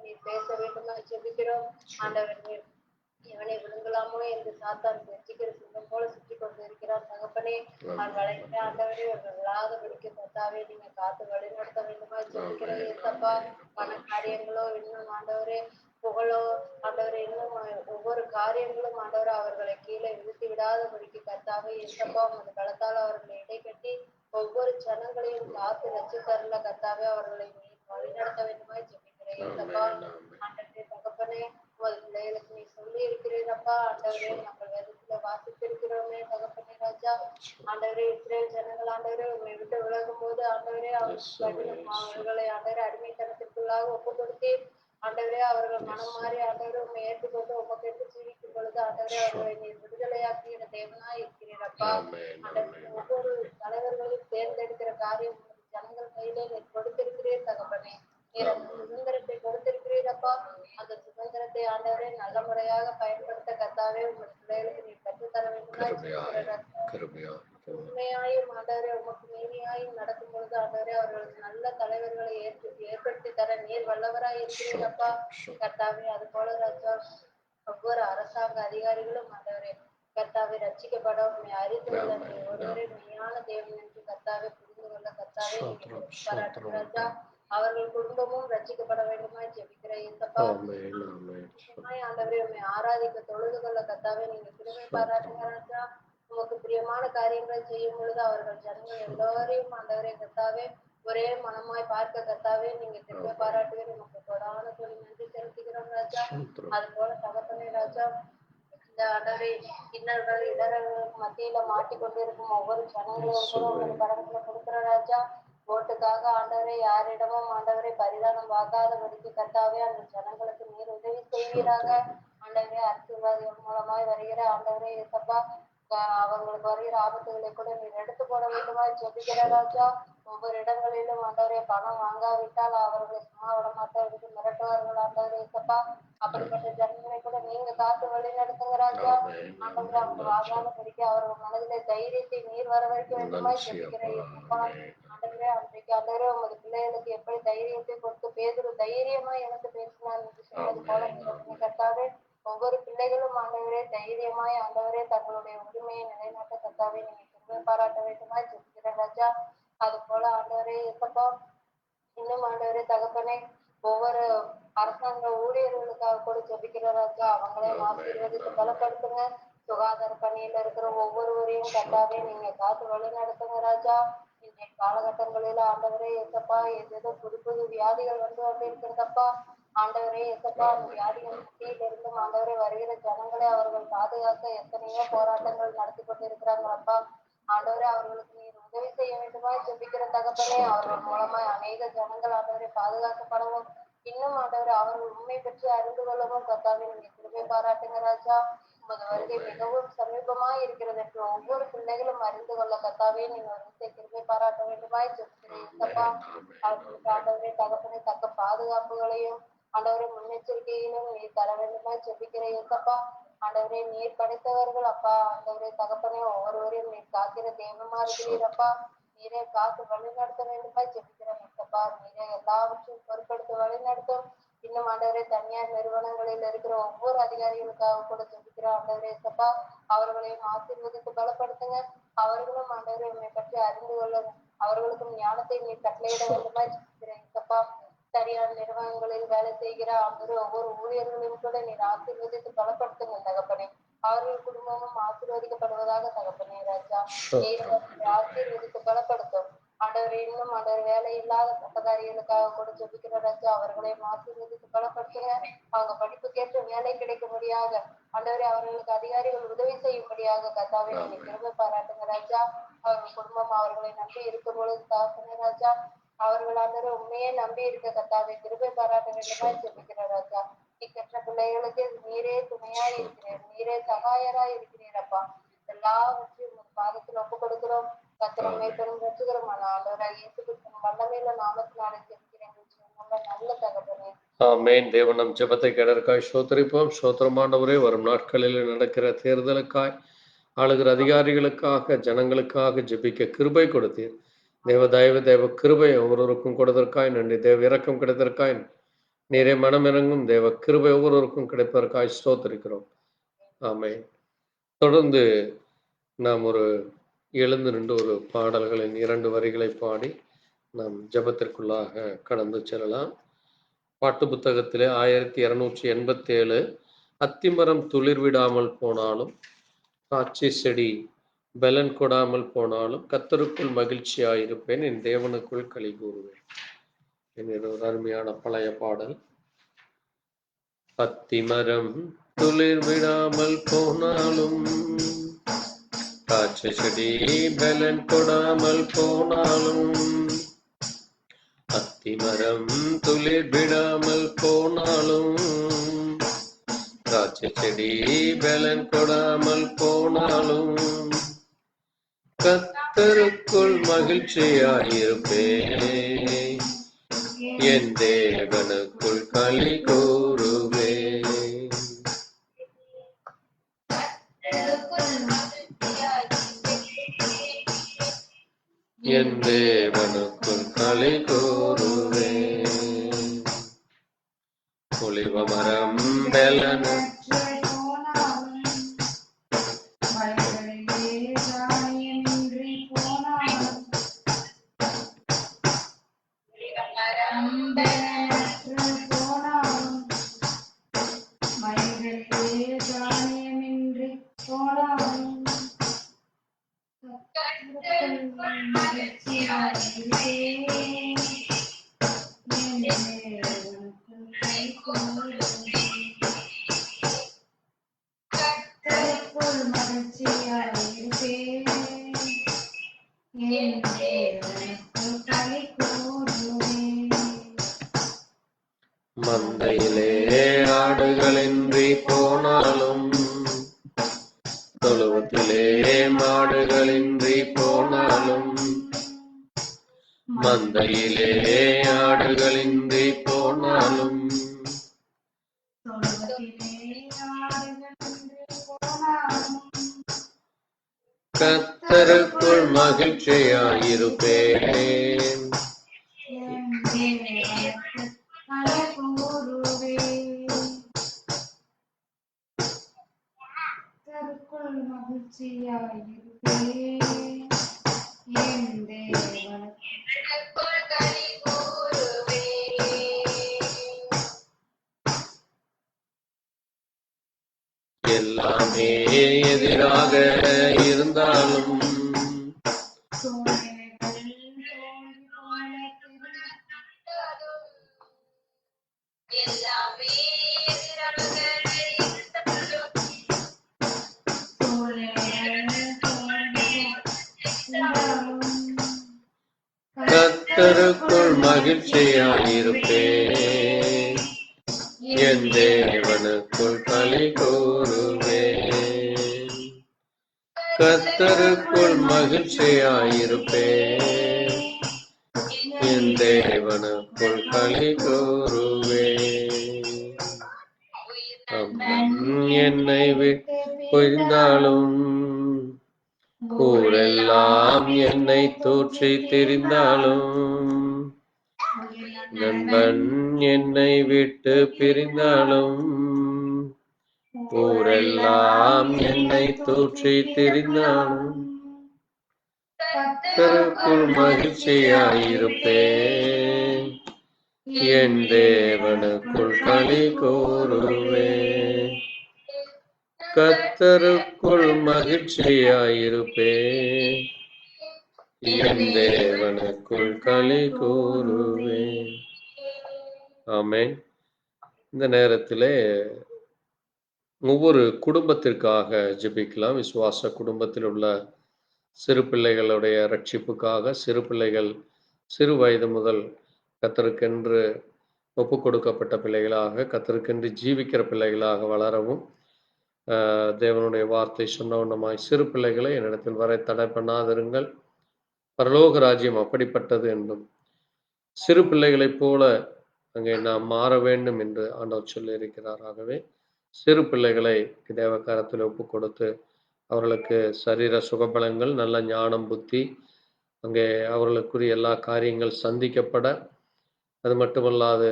நீ பேச வேண்டுமா ஜெபிக்கிறோம். ஆண்டவர்களே இவனை விழுங்கலாமோ என்று சாத்தான் வெற்றிக்கிற சிங்கம் போல சுற்றி கொண்டு இருக்கிறான் தகப்பனே. அவன் வளைந்த ஆண்டவரே அவர்கள் விழாதபடிக்கு கர்த்தாவே நீங்க காத்து வழிநடத்த வேண்டுமா ஜெபிக்கிறேன். ஏசப்பா பண காரியங்களோ இன்னும் ஆண்டவரே புகழோ ஆண்டவரே இன்னும் ஒவ்வொரு காரியங்களும் ஆண்டவரை அவர்களை கீழே இழுத்து விடாதபடிக்கு கர்த்தாவே ஏசப்பா உமது பலத்தால் அவர்களை இடைக்கட்டி ஒவ்வொரு ஜனங்களையும் காத்து ரட்சித்தருள கர்த்தாவே அவர்களை வழிநடத்த வேண்டுமா ஜெபிக்கிறேன். ஏசப்பா ஆண்டவரே தகப்பனே உமது பிள்ளைகளுக்கு நீ சொல்லி இருக்கிறீரப்பா ஆண்டவரே நாங்கள் வேதத்துல வாசித்திருக்கிறோமே தகப்பனே ராஜா. ஆண்டவரே இஸ்ரேல் ஜனங்கள் ஆண்டவரே உண்மை விட்டு விலகும் போது ஆண்டவரே அவர்களை ஆண்டவரே அடிமைத்தனத்திற்குள்ளாக ஒப்பு கொடுத்து ஆண்டவரே அவர்கள் மனம் மாறி ஆண்டவரே உண்மை ஏற்றுக்கொண்டு உமக்கு எடுத்து ஜீவிக்கும் பொழுது ஆண்டவரே அவர்களை நீர் விடுதலையாக்கிற தேவனாய் இருக்கிறீரப்பா. ஒவ்வொரு தலைவர்களையும் தேர்ந்தெடுக்கிற காரியம் ஜனங்கள் கையிலே நீர் கொடுத்திருக்கிறீர் தகப்பனே. நீர் அந்த சுதந்திரத்தை கொடுத்திருக்கிறீரப்பா. அந்த சுதந்திரத்தை ஆண்டவரே நல்ல முறையாக பயன்படுத்த கர்த்தாவே உங்கள் பிள்ளைகளுக்கு நீர் கற்றுத்தர வேண்டுமா. உண்மையாயும் ஆண்டவரே உமக்கு நீதியாயும் நடக்கும் பொழுது ஆண்டவரே அவர்களுக்கு நல்ல தலைவர்களை ஏற்படுத்தி தர நீர் வல்லவராய் இருக்கிறீரப்பா. கர்த்தாவே அது போல ராஜா ஒவ்வொரு அரசாங்க அதிகாரிகளும் ஆண்டவரே கர்த்தாவை ரட்சிக்கப்பட உண்மை அறிந்து கொள்ள ஒருவரே மெய்யான தேவன் என்று கர்த்தாவை புரிந்து கொள்ள கர்த்தாவே பாராட்டு ராஜா. அவர்கள் குடும்பமும் ரட்சிக்கப்பட வேண்டுமா ஜெபிக்கிற ஏசப்பா. ஆண்டவரே உண்மை ஆராதிக்க தொழுது கொள்ள கர்த்தாவே நீங்க கிருபை பாராட்டுங்க ராஜா. உமக்கு பிரியமான காரியங்களை செய்யும் பொழுது அவர்கள் ஜனங்கள் எல்லோரையும் ஆண்டவரே கர்த்தாவே ஒரே மனமாய் பார்க்க கர்த்தாவே நீங்க கிருபை பாராட்டுகிற உமக்கு கொடான சொல்லி நன்றி செலுத்துகிறோம் ராஜா. அது போல தகப்பனே ராஜா இந்த ஆண்டவரே இன்னர்கள் இடர்களுக்கு மத்தியில மாட்டிக்கொண்டிருக்கும் ஒவ்வொரு ஜனங்களையும் கூட உங்களோட கரத்துல கொடுக்கிற ராஜா. ஓட்டுக்காக ஆண்டவரே யாரிடமும் ஆண்டவரை பரிதானம் வாங்காதபடிக்கு கர்த்தாவே அந்த ஜனங்களுக்கு நீர் உதவி செய்வீராக. ஆண்டவரே அரசியல்வாதிகள் மூலமாய் வருகிற ஆண்டவரே ஏசப்பா அவங்களுக்கு வருகிற ஆபத்துகளை கூட நீர் எடுத்து போட வேண்டுமா ஜெபிக்கிற ராஜா. ஒவ்வொரு இடங்களிலும் ஆண்டவரே பணம் வாங்காவிட்டால் அவர்களை சும்மா விட மாட்டவர்களுக்கு மிரட்டுவார்கள் ஆண்டவரே ஏசப்பா. அப்படிப்பட்ட ஜனங்களை கூட நீங்க காத்து வழி நடத்துங்க ராஜா. ஆண்டவரே அவங்க வாங்காம படிக்க அவர்கள் மனதிலே தைரியத்தை நீர் வர வைக்க வேண்டுமா ஜெபிக்கிற ஏசப்பா. ஆண்டவரே அன்றைக்கு ஆண்டவரே உமது பிள்ளைகளுக்கு எப்படி தைரியத்தை கொடுத்து பேதுரு தைரியமா எனக்கு பேசினார் என்று சொன்னது போல கர்த்தாவே ஒவ்வொரு பிள்ளைகளும் ஆண்டவரே தைரியமாய் ஆண்டவரே தங்களுடைய உரிமையை நிலைநாட்ட கர்த்தாவே நீங்க கிருபை பாராட்ட வேண்டுமா ஜெபிக்கிற ராஜா. அது போல ஆண்டவரே ஏசப்பா இன்னும் ஆண்டவரே தகப்பனே ஒவ்வொரு அரசாங்க ஊழியர்களுக்காக கூட ஜெபிக்கிற ராஜா, அவங்களையும் ஆசீர்வதித்து பலப்படுத்துங்க. சுகாதார பணியில இருக்கிற ஒவ்வொருவரையும் கட்டாவே நீங்க காத்து வழி நடத்துங்க ராஜா. இன்றைய காலகட்டங்களில ஆண்டவரே ஏசப்பா, ஏதேதோ புது புது வியாதிகள் வந்து கொண்டிருக்கிறதப்பா. ஆண்டவரே ஏசப்பா, அந்த வியாதிகள் மத்தியில இருந்தும் ஆண்டவரே வருகிற ஜனங்களை அவர்கள் பாதுகாக்க எத்தனையோ போராட்டங்கள் நடத்தி கொண்டிருக்கிறாங்களப்பா. ஆண்டவரே அவர்களுக்கு நீர் உதவி செய்ய வேண்டுமா ஜெபிக்கிற தகப்பனே. அவர்கள் மூலமா அநேக ஜனங்கள் ஆண்டவரை பாதுகாக்கப்படவும், இன்னும் ஆண்டவரை அவர்கள் உண்மை பற்றி அறிந்து கொள்ளவும் கர்த்தாவே நீங்க கிருபை பாராட்டுங்க ராஜா. உமது வருகை மிகவும் சமீபமாய் இருக்கிறது என்று ஒவ்வொரு பிள்ளைகளும் அறிந்து கொள்ள கர்த்தாவே நீங்க ஒரு கிருபை பாராட்ட வேண்டுமாய் ஜெபிக்கிறேன்ப்பா. அவர்களுக்கு ஆண்டவரே தகப்பனை தக்க பாதுகாப்புகளையும் ஆண்டவரை முன்னெச்சரிக்கையிலும் நீர் தர வேண்டுமாய் ஜெபிக்கிறேன் ஏசப்பா. ஆண்டவரே நீர் படைத்தவர்கள் அப்பா. ஆண்டவரே தகப்பனே ஒவ்வொருவரையும் நீர் காக்கிற தெய்வமா இருக்கிறீரப்பா. நீரே காத்து வழி நடத்த வேண்டுமா ஜெபிக்கிறேன் ஏசப்பா. நீரே எல்லாவற்றையும் பொறுப்படுத்த வழி நடத்தும். இன்னும் ஆண்டவரே தனியார் நிறுவனங்களில் இருக்கிற ஒவ்வொரு அதிகாரிகளுக்காக கூட ஜெபிக்கிற ஆண்டவரே ஏசப்பா. அவர்களையும் ஆசீர்வதித்து பலப்படுத்துங்க. அவர்களும் ஆண்டவரை உண்மை பற்றி அறிந்து கொள்ள அவர்களுக்கும் ஞானத்தை நீர் கட்டளையிட வேண்டுமா ஜெபிக்கிறேன் ஏசப்பா. தனியார் நிறுவனங்களில் வேலை செய்கிற ஒவ்வொரு ஊழியர்களையும் கூட நீர் ஆசீர்வதித்து பலப்படுத்துங்க தகப்பனே. அவர்கள் குடும்பமும் ஆசீர்வதிக்கப்படுவதாக தகப்பனே ராஜா. ஆசீர்வதித்து பலப்படுத்தும். ஆண்டவர் இன்னும் ஆண்டவர் வேலை இல்லாத பட்டதாரிகளுக்காக கூட ஜெபிக்கிற ராஜா, அவர்களையும் ஆசீர்வதித்து பலப்படுத்துங்க. அவங்க படிப்புக்கேற்ற வேலை கிடைக்க முடியாத ஆண்டவரே அவர்களுக்கு அதிகாரிகள் உதவி செய்யும்படியாக கர்த்தாவே நீங்க கிருபை பாராட்டுங்க ராஜா. அவர்கள் குடும்பம் அவர்களை நம்பி இருக்கும் பொழுது தாசனே ராஜா, அவர்கள் ஆண்டவரை உண்மையே நம்பி இருக்க கர்த்தாவே கிருபை பாராட்ட வேண்டுமா ஜெபிக்கிற ராஜா. இக்கற்ற பிள்ளைகளுக்கு நீரே துணையாய் இருக்கிறீர், நீரே சகாயராய் இருக்கிறீரப்பா. எல்லாவற்றையும் உங்க பாதத்தில் ஒப்பு கொடுக்கிறோம். கர்த்தரை மேய்ப்பெரும் ரட்சகருமான ஆண்டவராய் இயேசு கிறிஸ்துவின் வல்லமையுள்ள நாமத்தினாலே ஜெபிக்கிறேன் நல்ல தகப்பனே. ஆமென். தேவன் நம் ஜெபத்தை கேட்டதற்காய் ஸ்தோத்திரிப்போம். ஸ்தோத்திரமானவரே, வரும் நாட்களில் நடக்கிற தேர்தலுக்காய் ஆளுகிற அதிகாரிகளுக்காக ஜனங்களுக்காக ஜெபிக்க கிருபை கொடுத்தீர். தேவ தயவு தேவ கிருபை ஒவ்வொருவருக்கும் கொடுத்ததற்காய் நன்றி. தேவ இரக்கம் கிடைத்ததற்காய் நீரே மனமிறங்கும். தேவ கிருபை ஒவ்வொருவருக்கும் கிடைப்பதற்காய் ஸ்தோத்திரிக்கிறோம். ஆமென். தொடர்ந்து நாம் எழுந்து நின்று ஒரு பாடல்களின் 2 வரிகளை பாடி நாம் ஜெபத்திற்குள்ளாக கடந்து செல்லலாம். பாட்டு புத்தகத்திலே 1287 அத்திமரம் துளிர் விடாமல் போனாலும் காட்சி செடி பலன் கொடாமல் போனாலும் கர்த்தருக்குள் மகிழ்ச்சியாயிருப்பேன், என் தேவனுக்குள் களி கூறுவேன் என்கிற ஒரு அருமையான பழைய பாடல். அத்திமரம் துளிர் விடாமல் போனாலும் காட்சி செடி பலன் கொடாமல் போனாலும் அத்திமரம் துளிர் விடாமல் போனாலும் காட்சி செடி பலன் கொடாமல் போனாலும் கர்த்தருக்குள் மகிழ்ச்சியாயிருப்பேன், என் தேவனுக்குள் களி கூறுவேன். என் தேவனுக்குள் களி கூறுவேன். ஒலிவ மரம் பலன் மந்தையிலே ஆடுகளின்றி போனாலும் தொழுவத்திலே மாடுகளின்றி போனாலும் மந்தையிலே ஆடுகளின்றி போனாலும் கர்த்தருக்குள் மகிழ்ச்சியாயிருப்பேன். பிரிந்தாலும் கர்த்தருக்குள் மகிழ்ச்சியாயிருப்பேன், என் தேவனுக்குள் களி கூறுவேன். கர்த்தருக்குள் மகிழ்ச்சியாயிருப்பேன், என் தேவனுக்குள் களி கூறுவேன். என்னை விட்டு பொய்ந்தாலும் ஊரெல்லாம் என்னை தூற்றி திரிந்தாலும், நண்பன் என்னை விட்டு பிரிந்தாலும் ஊரெல்லாம் என்னை தூற்றி திரிந்தாலும் கர்த்தருக்குள் மகிழ்ச்சியாயிருப்பேன், என் தேவனுக்குள் களி கூறுவேன். கர்த்தருக்குள் மகிழ்ச்சியாயிருப்பேன், என் தேவனுக்குள் களி கூறுவேன். ஆமென். இந்த நேரத்திலே ஒவ்வொரு குடும்பத்திற்காக ஜெபிக்கலாம். விசுவாச குடும்பத்தில் உள்ள சிறு பிள்ளைகளுடைய ரட்சிப்புக்காக, சிறு பிள்ளைகள் சிறு வயது முதல் கர்த்தருக்கென்று ஒப்பு கொடுக்கப்பட்ட பிள்ளைகளாக, கர்த்தருக்கென்று ஜீவிக்கிற பிள்ளைகளாக வளரவும், தேவனுடைய வார்த்தை சொன்னவண்ணமாய் சிறு பிள்ளைகளை என்னிடத்தில் வரை தடை பண்ணாதிருங்கள், பரலோக ராஜ்யம் அப்படிப்பட்டது என்றும், சிறு பிள்ளைகளைப் போல அங்கே நாம் மாற வேண்டும் என்று ஆண்டவர் சொல்லி இருக்கிறார். ஆகவே சிறு பிள்ளைகளை தேவகாரத்தில் ஒப்பு கொடுத்து அவர்களுக்கு சரீர சுகபலங்கள், நல்ல ஞானம், புத்தி, அங்கே அவர்களுக்குரிய எல்லா காரியங்கள் சந்திக்கப்பட, அது மட்டுமல்லாது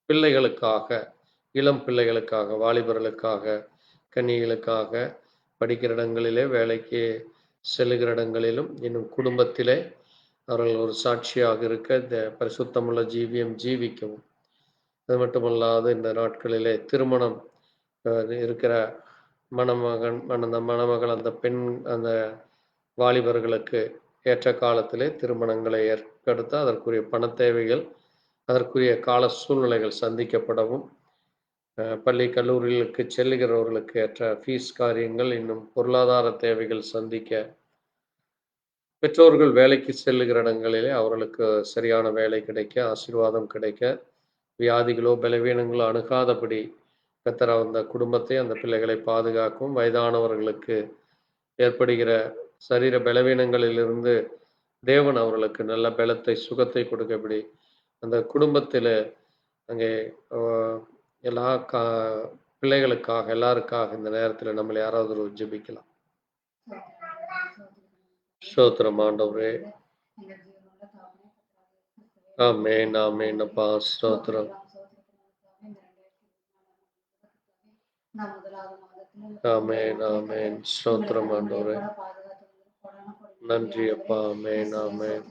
பிள்ளைகளுக்காக, இளம் பிள்ளைகளுக்காக, வாலிபர்களுக்காக, கன்னிகளுக்காக, படிக்கிற இடங்களிலே, வேலைக்கு செல்லுகிற இடங்களிலும், இன்னும் குடும்பத்திலே அவர்கள் ஒரு சாட்சியாக இருக்க பரிசுத்தமுள்ள ஜீவியம் ஜீவிக்கவும், அது மட்டுமல்லாது இந்த நாட்களிலே திருமணம் இருக்கிற மணமகள் அந்த பெண் அந்த வாலிபர்களுக்கு ஏற்ற காலத்திலே திருமணங்களை ஏற்படுத்த அதற்குரிய பண தேவைகள், அதற்குரிய கால சூழ்நிலைகள் சந்திக்கப்படவும், பள்ளி கல்லூரிகளுக்கு செல்லுகிறவர்களுக்கு ஏற்ற ஃபீஸ் காரியங்கள், இன்னும் பொருளாதார தேவைகள் சந்திக்க, பெற்றோர்கள் வேலைக்கு செல்லுகிற இடங்களிலே அவர்களுக்கு சரியான வேலை கிடைக்க, ஆசீர்வாதம் கிடைக்க, வியாதிகளோ பலவீனங்களோ அணுகாதபடி கர்த்தர் அந்த குடும்பத்தை, அந்த பிள்ளைகளை பாதுகாக்கும். வயதானவர்களுக்கு ஏற்படுகிற சரீர பலவீனங்களிலிருந்து தேவன் அவர்களுக்கு நல்ல பலத்தை, சுகத்தை கொடுக்கபடி அந்த குடும்பத்தில் அங்கே எல்லா பிள்ளைகளுக்காக, எல்லாருக்காக இந்த நேரத்தில் நம்மளை யாராவது ஒரு ஜெபிக்கலாம். ஸ்தோத்திரம் ஆண்டவரே. ஆமென், ஆமென் அப்பா, ஸ்தோத்திரம். ஆமென், ஆமென், ஸ்தோத்திரம் ஆண்டவரே. நன்றி அப்பா. ஆமென், ஆமென்.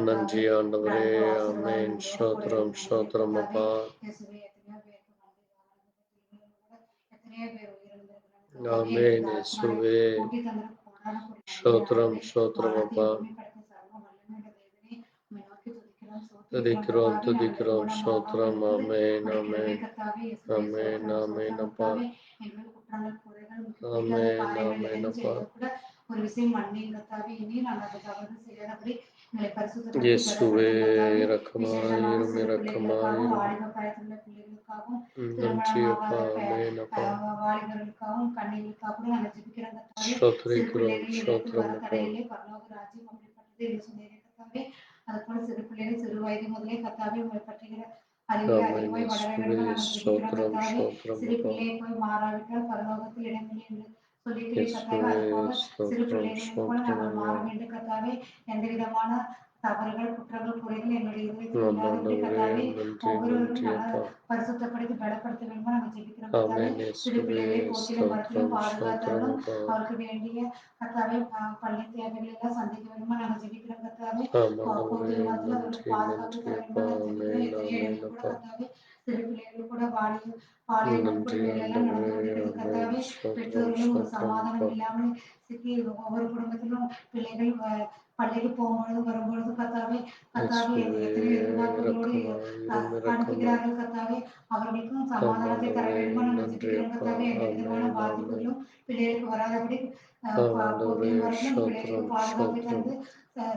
நன்றி ஆண்டவரே. ஆமென், ஸ்தோத்திரம், ஸ்தோத்திரம் அப்பா. ஆமென் இயேசுவே. ஸ்தோத்திரம், ஸ்தோத்திரம் அப்பா. துதிக்கிறோம், துதிக்கிறோம், ஸ்தோத்திரம். ஆமென், ஆமென், ஆமென், ஆமென் அப்பா. ஆமென், ஆமென் அப்பா. இயேசுவே இரக்கமாயிரும், இரக்கமாயிரும். நன்றி அப்பா. ஆமென் அப்பா. ஸ்தோத்திரிக்கிறோம், ஸ்தோத்திரம் அப்பா. அதுபோல சிறு பிள்ளைகள் சிறு வயது முதலே கர்த்தாவே உம்மை பற்றுகிற அறிவை வளர ஸ்தோத்திரம், ஸ்தோத்திரம். சிறு பிள்ளையை போய் மாறாவிட்டால் பரலோகத்தில் இடமில்லை என்று சொல்லிக்கிறீர் கர்த்தாவே. அதுபோல சிறு பிள்ளைகளை போல நாங்கள் மாற வேண்டும் கர்த்தாவே. எந்த விதமான தவறுகள், குற்றங்கள், குறைகள் எங்களுடைய இதயத்தில் இல்லாதபடி கர்த்தாவே ஒவ்வொருவரும் நல்ல பரிசுத்தப்படுத்தி பலப்படுத்த வேண்டும் நாங்கள் ஜெபிக்கிறோம் கர்த்தாவே. சிறு பிள்ளைகளை போற்றிலும் மரத்திலும் பாதுகாத்தாலும் அவருக்கு வேண்டிய கர்த்தாவே பள்ளி தேவைகள் எல்லாம் சந்திக்க வேண்டுமா நாங்கள் ஜெபிக்கிறோம் கர்த்தாவே. போற்றிலும் மரத்தில் அவருக்கு பாதுகாப்பு தர வேண்டுமா நாங்கள் ஜெபிக்கிறோம். எத்தனையோ இடங்கள் கூட கர்த்தாவே சிறு பிள்ளைகள் கூட பாலியல் நன்றி கொடுமைகள் எல்லாம் ஆண்டவரே. நடந்துகிட்டு இருக்குது ஆமென். கர்த்தாவே. ஸ்தோத்திரம், பெற்றோர்களும் ஒரு ஸ்தோத்திரம் அப்பா. சமாதானம் இல்லாமல் சிக்கி ஒவ்வொரு குடும்பத்திலும் பிள்ளைகள் பள்ளிக்கு போகும்பொழுது வரும்பொழுது கர்த்தாவே கர்த்தாவே இயேசுவே எத்தனை எதிர்பார்ப்புகளோடு இரக்கமாயிரும், இரக்கமாயிரும். அனுப்புகிறார்கள் கர்த்தாவே. அவர்களுக்கும் சமாதானத்தை தர ஆமாண்டவரே வேண்டுமா நாங்கள் நன்றி ஜெபிக்கிறோம் அப்பா. கர்த்தாவே. எந்த விதமான ஆமென், ஆமென். பாதிப்புகளும் பிள்ளைகளுக்கு வராதபடி ஆமாண்டவரே போகும் வரலும் அந்த பிள்ளைகளுக்கு ஸ்தோத்திரம், பாதுகாப்பை ஸ்தோத்திரம். தந்து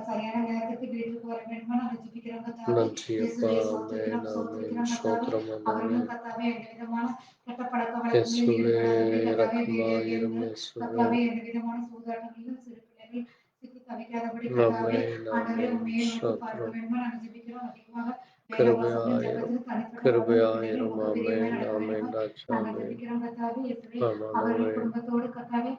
சரியான நேரத்துக்கு வீட்டுக்கு வர வேண்டுமா நாங்கள் ஜெபிக்கிறோம் கர்த்தாவே. நன்றி அப்பா. இயேசுவே ஆமென், சோத்திரிக்கிறோம் ஆமென். சோத்திரிக்கிறோம் கர்த்தாவே. ஸ்தோத்திரம் ஆண்டவரே. அவர்களும் கர்த்தாவே எந்த விதமான கெட்ட பழக்க வழக்கங்களில் இயேசுவே ஈடுபடாதபடி கர்த்தாவே. வீடியோ இரக்கமாயிரும், கேம்கள் இயேசுவே. கர்த்தாவே எந்த விதமான சூதாட்டங்களிலும் சிறு பிள்ளைகள் சிக்கி தவிக்காதபடி கர்த்தாவே. ஆமென், ஆண்டவரே ஆமென். உண்மையை நோக்கி பார்க்க ஸ்தோத்திரம். வேண்டுமா நாங்கள் ஜெபிக்கிறோம். அதிகமாக வேத வசனம் கிருபையாயிரும், ஜெபத்தில் தனிப்பட்ட வாழ்வில் பிள்ளைகள் கிருபையாயிரும். உமக்கு பிரியமாய் ஆமென், நடக்க வேண்டுமா ஆமென் ராஜா. நாங்கள் ஆமென். ஜெபிக்கிறோம் கர்த்தாவே. இயேசுவே ஆமாண்டவரே. அவர்கள் குடும்பத்தோடு கர்த்தாவே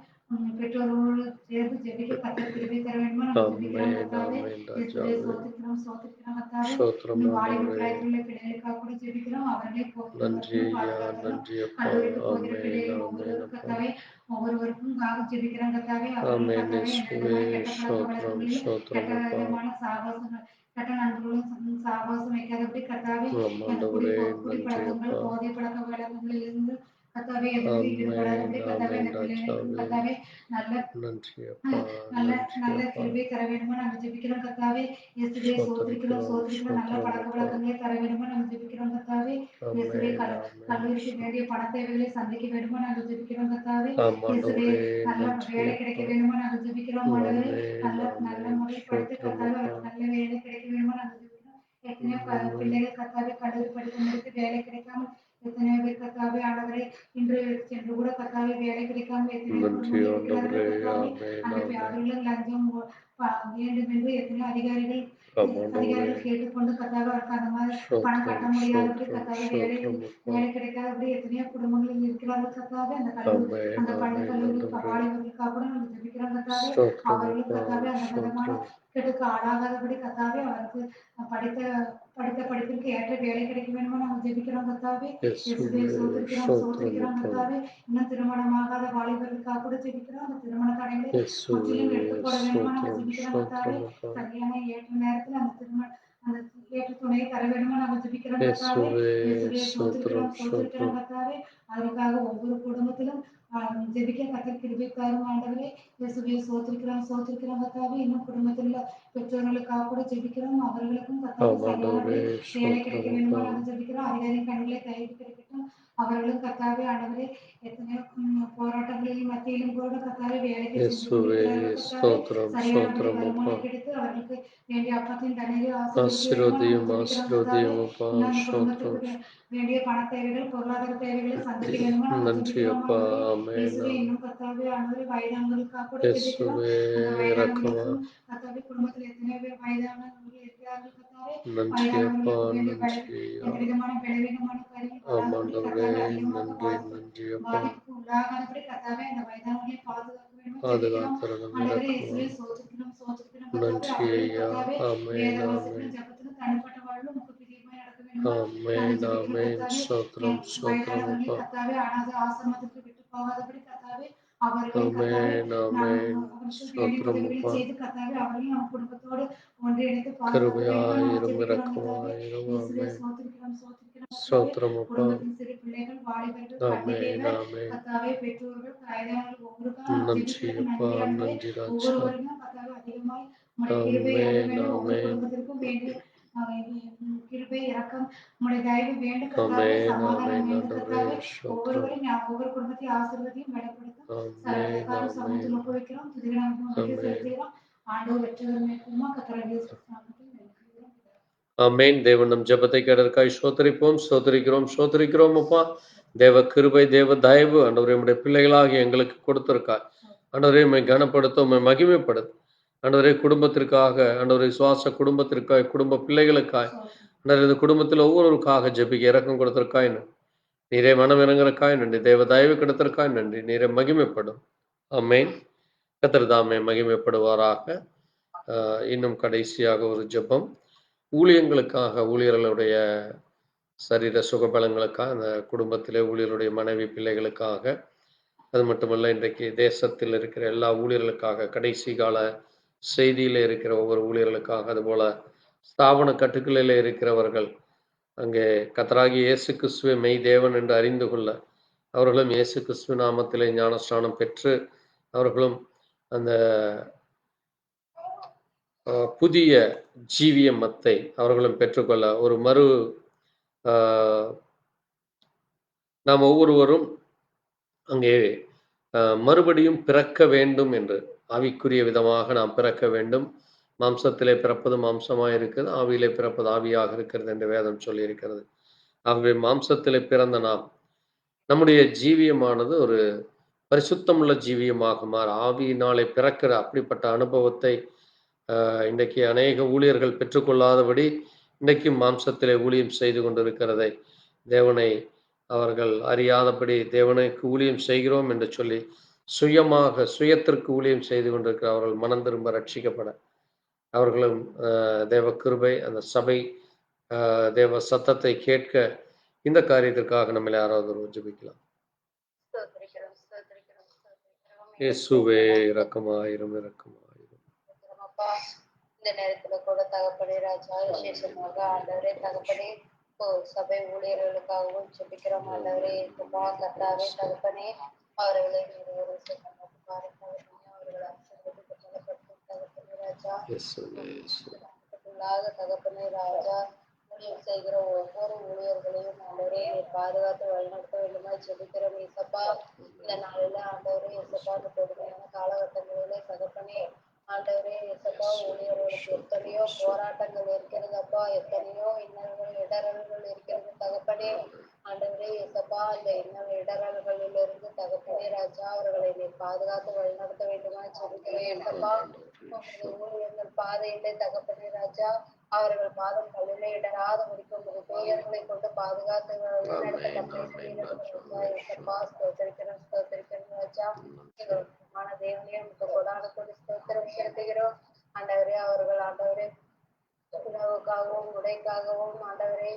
பெற்றோரோடு சேர்ந்து ஜெபிக்க கர்த்தர் கிருபை தர வேண்டுமா நாங்கள் ஜெபிக்கிறோம் ஆமென், கர்த்தாவே. ஆமென் இயேசுவே ராஜாவே. சோத்திரிக்கிறோம் சோத்திரிக்கிறோம் கர்த்தாவே. ஸ்தோத்திரம் இன்னும் வாலிப ஆண்டவரே. பிராயத்தில் உள்ள பிள்ளைகளுக்காக கூட ஜெபிக்கிறோம். அவர்களை போதும் நன்றி வரணும் ஐயா, பாதுகாத்தரணும். நன்றி அப்பா. கல்லூரிக்கு போகிற ஆமென், பிள்ளைகள் ஆமென் ஒவ்வொருவரும் அப்பா. கர்த்தாவே ஒவ்வொருவருக்கும் ஜெபிக்கிறோம் கர்த்தாவே. அவர்களும் ஆமென் கர்த்தாவே எந்த இயேசுவே. விதமான கெட்ட பழக்க ஸ்தோத்திரம், வழக்கங்களிலும் கெட்ட ஸ்தோத்திரம் அப்பா. விதமான சாகசங்கள் கெட்ட நண்பர்களும் சாகசம் வைக்காதபடி கர்த்தாவே. எந்த ஆமாண்டவரே குடி நன்றி பழக்கங்கள் அப்பா. போதை பழக்க வழக்கங்களிலிருந்து கர்த்தாவே எதுவும் ஆமென், ஈடுபடாதபடி கர்த்தாவே. ஆமென் அந்த பிள்ளைகளுக்கும் ராஜாவே. கர்த்தாவே நல்ல நன்றி அப்பா, நல்ல நன்றி நல்ல அப்பா. கிருபை தர வேண்டுமா நாங்கள் ஜெபிக்கிறோம் கர்த்தாவே. இயேசுவே சோத்திரிக்கிறோம் ஸ்தோத்தரிக்கிறோம், சோத்திரிக்கிறோம். நல்ல ஸ்தோத்திரம் பழக்க அப்பா. வழக்கங்களை தர வேண்டுமா நாங்கள் ஜெபிக்கிறோம் கர்த்தாவே. இயேசுவே ஆமென், ஆமென். கல்லூரிக்கு வேண்டிய பண தேவைகளை சந்திக்க வேண்டுமா நாங்கள் ஜெபிக்கிறோம் கர்த்தாவே. இயேசுவே ஆமாண்டவரே நல்ல நன்றி வேலை கிடைக்க அப்பா. வேண்டுமா நாங்கள் ஜெபிக்கிறோம் ஆண்டவரே. ஆமென், நல்ல நல்ல ஆமென். முறையில் படித்து ஸ்தோத்திரம் கர்த்தாவே அப்பா. அவருக்கு நல்ல வேலை கிடைக்க வேண்டுமா நாங்கள் ஜெபிக்கிறோம். எத்தனையோ ஆமென். பிள்ளைகள் கர்த்தாவே கல்லூரி படிப்பு முடித்து வேலை கிடைக்காமல் எத்தனையோ பேர் கர்த்தாவே ஆண்டவரே இன்று சென்று கூட கர்த்தாவே வேலை கிடைக்காமல் எத்தனையோ நன்றி குடும்பங்கள் இருக்கிறார்கள் ஆண்டவரே. கர்த்தாவே. ஆமென், அந்த ஆமென். அவர்களும் லஞ்சம் வேண்டும் என்று எத்தனையோ ஆமாண்டவரே. அதிகாரிகள் கேட்டுக்கொண்டு கர்த்தாவே அவருக்கு அந்த மாதிரி பணம் கட்ட ஸ்தோத்திரம், முடியாதபடி ஸ்தோத்திரம், கர்த்தாவே ஸ்தோத்திரம் அப்பா. வேலை கிடைக்காதபடி எத்தனையோ குடும்பங்கள் இருக்கிறார்கள் கர்த்தாவே. ஆமென், அந்த பள்ளி ஆமென் கல்லூரி ஆண்டவரே. வாலிபர்களுக்காக கூட நம்ம ஜெபிக்கிறோம் கர்த்தாவே. ஸ்தோத்திரம் அவர்களும் அப்பா, கர்த்தாவே அந்த விதமான ஸ்தோத்திரம். கெடுக்கு ஆளாகாதபடி கர்த்தாவே அவருக்கு படித்த படித்த படிப்பிற்கு ஏற்ற வேலை கிடைக்க வேண்டுமா நாங்கள் ஜெபிக்கிறோம் கர்த்தாவே. இயேசுவே இயேசுவே சோத்திரிக்கிறோம் ஸ்தோத்திரம் சோத்திரிக்கிறோம் அப்பா. கர்த்தாவே. இன்னும் திருமணமாகாத வாலிபர்களுக்காக கூட ஜெபிக்கிறோம். அந்த திருமண தடைகளை இயேசுவே முற்றிலும் எடுத்து போட வேண்டுமா நாங்கள் ஸ்தோத்திரம், ஜெபிக்கிறோம் கர்த்தாவே. ஸ்தோத்திரம் அப்பா. சரியான ஏற்ற நேரத்தில் அந்த ஏற்ற துணையை தர வேண்டுமா நாங்கள் ஜெபிக்கிறோம் கர்த்தாவே. இயேசுவே இயேசுவே ஸ்தோத்திரம், சோத்திரிக்கிறோம் சோத்திரிக்கிறோம் ஸ்தோத்திரம். கர்த்தாவே. அதற்காக ஒவ்வொரு குடும்பத்திலும் ஜெபிக்க கர்த்தர் கிருபை தாரும் ஆண்டவரே. இயேசுவே சோத்திரிக்கிறோம் சோத்திரிக்கிறோம் கர்த்தாவே. இன்னும் குடும்பத்தில் உள்ள பெற்றோர்களுக்காக கூட ஜெபிக்கிறோம். அவர்களுக்கும் கர்த்தாவே ஆமாண்டவரே சரியானபடி வேலை கிடைக்க ஸ்தோத்திரம் வேண்டுமா அப்பா. நாங்கள் ஜெபிக்கிறோம். அதிகாரி கண்களை தயவு கிடைக்கட்டும். அவர்களும் கர்த்தாவே ஆண்டவரே எத்தனையோ போராட்டங்களிலும் மத்தியிலும் கூட கர்த்தாவே வேலைக்கு சென்று இயேசுவே கொண்டிருக்கிறார்கள் கர்த்தாவே. ஸ்தோத்திரம், சரியானபடி ஸ்தோத்திரம் அப்பா. வருமானம் கிடைத்து அவர்களுக்கு வேண்டிய அப்பத்தின் தண்ணீரை ஆசீர்வதிக்க வேண்டுமா நாங்கள் ஆசீர்வதியும், ஜெபிக்கிறோம் கர்த்தாவே. ஆசீர்வதியும் அப்பா. இன்னும் ஸ்தோத்திரம். குடும்பத்துக்கு வேண்டிய பண தேவைகள் பொருளாதார தேவைகளை சந்திக்க வேண்டுமா நாங்கள் நன்றி ஜெபிக்கிறோம் அப்பா. ஆண்டவரே. ஆமென், இயேசுவே ஆமென். இன்னும் கர்த்தாவே ஆண்டவரே வயதானவர்களுக்காக கூட ஜெபிக்கிறோம். இயேசுவே அந்த இரக்கமா. வயதானவர்களுக்கும் கர்த்தாவே குடும்பத்தில் எத்தனையோ பேர் வயதானவர்கள் இருக்கிறார்கள் கர்த்தாவே. நன்றி அப்பா, வயதானவர்களுக்கு வேண்டிய நன்றி எந்த ஐயா. விதமான பலவீனமான காரியங்கள் வராதபடி ஆமாண்டவரே கர்த்தாவே அதிகமாக நன்றி, நன்றி அப்பா. பாதிப்புக்கு உள்ளாகாதபடி கர்த்தாவே அந்த வயதானவர்களை பாதுகாக்க வேண்டுமா ஜெபிக்கிறோம் பாதுகாத்தரணும், ஆண்டவரே. இரக்கமா. இயேசுவே சோத்திரிக்கிறோம் சோத்திரிக்கிறோம் கர்த்தாவே. நன்றி அவர்களும் ஐயா. கர்த்தாவே வேத ஆமென், ஆமென். வாசிப்பிலும் ஜெபத்திலும் தனிப்பட்ட வாழ்விலும் உமக்கு பிரியமாய் நடக்க வேண்டுமா நாங்கள் ஆமென், ஜெபிக்கிறோம் ஆமென். கர்த்தாவே. ஸ்தோத்திரம், ஸ்தோத்திரம் வயதானவர்களை அப்பா. கர்த்தாவே அனாதை ஆசிரமத்திற்கு விட்டு போகாதபடி கர்த்தாவே. அவர்களை கர்த்தாவே ஆமென், நாம் ஆமென். அவருக்கு வேண்டிய ஸ்தோத்திரம் உதவிகளை அப்பா. செய்து கர்த்தாவே அவர்களையும் நம்ம குடும்பத்தோடு ஒன்றிணைத்து பாதுகாக்க வேண்டுமா நாங்கள் கிருபையாயிரும், ஜெபிக்கிறோம் கர்த்தாவே. இரக்கமாயிரும். இயேசுவே ஆமென். சோத்திரிக்கிறோம் சோத்திரிக்கிறோம் கர்த்தாவே. ஸ்தோத்திரம் அப்பா. குடும்பத்தின் சிறு பிள்ளைகள் வாலிபர்கள் பள்ளி ஆமென், தேவை ஆமென். கர்த்தாவே. பெற்றோர்கள் வயதானவர்கள் ஒவ்வொருக்காக நாங்கள் நன்றி ஜெபிக்கிறது அப்பா, நன்றி ஆண்டவரே. நன்றி ராஜா. ஒவ்வொருவரையும் கர்த்தாவே அதிகமாய் உம்முடைய கிருபை இறங்க ஆமென், வேண்டும். ஒவ்வொரு ஆமென். குடும்பத்திற்கும் வேண்டிய கிருபை இறக்கம் உம்முடைய தயவு வேண்டும் கர்த்தாவே. ஆமென், சமாதானம் ஆமென். வேண்டும் ஆண்டவரே கர்த்தாவே. ஸ்தோத்திரம். ஒவ்வொருவரையும் ஒவ்வொரு குடும்பத்தையும் ஆசீர்வதியும் பலப்படுத்தும். ஆமென், தற்காலம் ஆமென். சமூகத்தில் ஒப்புவிக்கிறோம். துதிகளாக உமக்கே ஆமென். செலுத்துகிறோம். ஆண்டவர் வெற்றிகரமாக மேற்கொள்ளுமா கர்த்தராகிய இயேசு நாமத்தில் வேண்டுகிறோம். ஆமென். தேவன் நம் ஜெபத்தை கேட்டதற்காய் ஸ்தோத்திரிப்போம், ஸ்தோத்திரிக்கிறோம், ஸ்தோத்திரிக்கிறோம் அப்பா. தேவ கிருபை, தேவ தயவு ஆண்டவரே உம்முடைய பிள்ளைகளாகி எங்களுக்கு கொடுத்திருக்காய். ஆண்டவரே உம்மை கனப்படுத்த, உம்மை மகிமைப்படுத்த. ஆண்டவரே குடும்பத்திற்காக, ஆண்டவரே சுவாச குடும்பத்திற்காய், குடும்ப பிள்ளைகளுக்காய், ஆண்டவரே இந்த குடும்பத்தில் ஒவ்வொருவருக்காக ஜெபிக்க இரக்கம் கொடுத்திருக்காய் நன்றி. நீரே மனம் இறங்குறக்காய் நன்றி. தேவ தயவு கிடைத்திருக்காய் நன்றி. நீரே மகிமைப்படும். ஆமென். கர்த்தர் தாமே மகிமைப்படுவாராக. இன்னும் கடைசியாக ஒரு ஜெபம். ஊழியங்களுக்காக, ஊழியர்களுடைய சரீர சுகபலங்களுக்காக, அந்த குடும்பத்திலே ஊழியருடைய மனைவி பிள்ளைகளுக்காக, அது மட்டுமல்ல இன்றைக்கு தேசத்தில் இருக்கிற எல்லா ஊழியர்களுக்காக, கடைசி கால செய்தியில் இருக்கிற ஒவ்வொரு ஊழியர்களுக்காக, அதுபோல ஸ்தாபன கட்டுக்களில் இருக்கிறவர்கள் அங்கே கர்த்தராகிய இயேசு கிறிஸ்துவே மெய் தேவன் என்று அறிந்து கொள்ள அவர்களும் இயேசு கிறிஸ்துவ நாமத்திலே ஞானஸ்நானம் பெற்று அவர்களும் அந்த புதிய ஜீவியமத்தை அவர்களும் பெற்றுக்கொள்ள ஒரு நாம் ஒவ்வொருவரும் அங்கே மறுபடியும் பிறக்க வேண்டும் என்று ஆவிக்குரிய விதமாக நாம் பிறக்க வேண்டும். மாம்சத்திலே பிறப்பது மாம்சமாக இருக்கிறது, ஆவியிலே பிறப்பது ஆவியாக இருக்கிறது என்று வேதம் சொல்லி இருக்கிறது. ஆகவே மாம்சத்திலே பிறந்த நாம் நம்முடைய ஜீவியமானது ஒரு பரிசுத்தமுள்ள ஜீவியமாக மாற ஆவியினாலே பிறக்கிற அப்படிப்பட்ட அனுபவத்தை இன்றைக்கு அநேக ஊழியர்கள் பெற்றுக்கொள்ளாதபடி இன்றைக்கும் மாம்சத்திலே ஊழியம் செய்து கொண்டிருக்கிறதை தேவனை அவர்கள் அறியாதபடி தேவனுக்கு ஊழியம் செய்கிறோம் என்று சொல்லி சுயத்திற்கு ஊழியம் செய்து கொண்டிருக்கிற அவர்கள் மனம் திரும்ப ரட்சிக்கப்பட அவர்களும் தேவ கிருபை அந்த சபை தேவ சத்தத்தை கேட்க இந்த காரியத்திற்காக நம்மளை யாராவது ஜெபிக்கலாம். இயேசுவே இரக்கமாயிரும். இந்த நேரத்துல கூட தகப்பனே ராஜா, விசேஷமாக ஆண்டவரே தகப்பனே சபை ஊழியர்களுக்காகவும் ஜெபிக்கிறோம். ஆண்டவரே கர்த்தாவே தகப்பனே அவர்களை தகப்பனே ராஜா ஊழியம் செய்கிற ஒவ்வொரு ஊழியர்களையும் ஆண்டவரே பாதுகாத்து வழிநடத்த வேண்டுமா ஜெபிக்கிறோம். இசப்பா இந்த நாளில ஆண்டவரே இசப்பா இந்த கொடுமையான காலகட்டங்களிலே தகப்பனே ஆண்டவரே இசப்பா ஊழியர்களுக்கு எத்தனையோ போராட்டங்கள் இருக்கிறது அப்பா, எத்தனையோ இன்னல்கள் இடரல்கள் இருக்கிறது தகப்பனே. ஆண்டவரே இசப்பா அந்த இடரல்களிலிருந்து தகப்பனே ராஜா அவர்களை நீ பாதுகாத்து வழிநடத்த வேண்டுமா ஜெபிக்கிறேன். இசப்பா ஊழியர்கள் பாதையிலே தகப்பனே ராஜா அவர்கள் பாதம் கல்லிலே இடராத முடிக்கும் தூயர்களை கொண்டு பாதுகாத்து தேவனையும் கொடான கொண்டு ஸ்தோத்திரம் செலுத்துகிறோம். ஆண்டவரே அவர்கள் ஆண்டவரே உணவுக்காகவும் உடைக்காகவும் ஆண்டவரே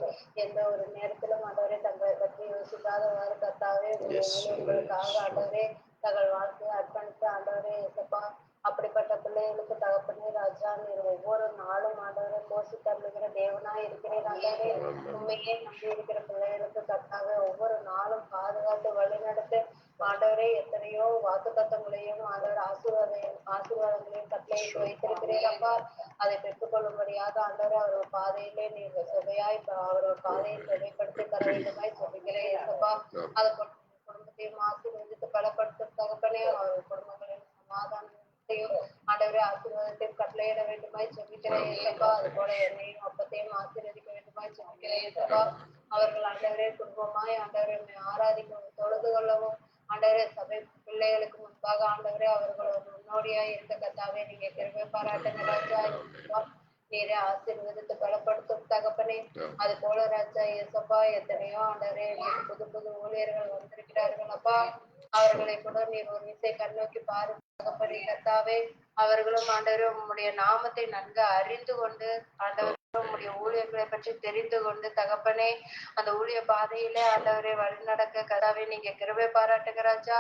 எந்த ஒரு நேரத்திலும் ஆண்டவரே தங்களை பற்றி யோசிக்காதவாறு கர்த்தாவே ஊழியர்களுக்காக ஆண்டவரே தங்கள் வாழ்க்கையை அர்ப்பணித்து ஆண்டவரே இசப்பா அப்படிப்பட்ட பிள்ளைகளுக்கு தகப்பனே ராஜா நீர் ஒவ்வொரு நாளும் ஆண்டவரை கோசி தருகிற தேவனாய் இருக்கிறேன். ஆண்டவரே உண்மையே நம்பி இருக்கிற பிள்ளைகளுக்கு கர்த்தாவே ஒவ்வொரு நாளும் பாதுகாத்து வழிநடத்து ஆண்டவரே எத்தனையோ வாக்குத்தத்தங்களையும் ஆண்டவர் ஆசீர்வாதங்களையும் கட்டளையிட்டு வைத்திருக்கிறேன் அப்பா. அதை பெற்றுக்கொள்ளும்படியாக ஆண்டவரே அவர்கள் பாதையிலே நீங்க சுவையாய் அவர்கள் பாதையை சுவைப்படுத்தி தர வேண்டுமாய் சொல்லுகிறேன் அப்பா. அதை குடும்பத்தையும் ஆசீர்வதித்து பலப்படுத்தும் தகப்பனே அவர்கள் குடும்பங்களின் சமாதானம் ஆண்டவரே ஆசீர்வாதத்தையும் கட்டளையிட வேண்டுமாய் சொல்லிக்கிறேன் ஏசப்பா. அது போல என்னையும் அப்பத்தையும் ஆசீர்வதிக்க வேண்டுமாய் சொல்லிக்கிறேன் ஏசப்பா. அவர்கள் ஆண்டவரே குடும்பமாய் ஆண்டவரை ஆராதிக்கவும் தொழுது கொள்ளவும் ஆண்டவரே சபை பிள்ளைகளுக்கு முன்பாக ஆண்டவரே அவர்கள் ஒரு முன்னோடியாய் இருக்க கத்தாவே நீங்க கிருபை பாராட்டுங்க ராஜா. நீரே ஆசீர்வதித்து பலப்படுத்தும் தகப்பனே. அது போல ராஜா ஏசப்பா எத்தனையோ ஆண்டவரே புது புது ஊழியர்கள் வந்திருக்கிறார்கள் அப்பா. அவர்களை கூட நீர் ஒரு விசை கண்ணோக்கி பாருங்க தகப்பனே கர்த்தாவே. அவர்களும் ஆண்டவரே உம்முடைய நாமத்தை நன்கு அறிந்து கொண்டு ஆண்டவரே உம்முடைய ஊழியர்களை பற்றி தெரிந்து கொண்டு தகப்பனே அந்த ஊழிய பாதையிலே ஆண்டவரே வழி நடக்க கர்த்தாவே நீங்க கிருபை பாராட்டுங்க ராஜா.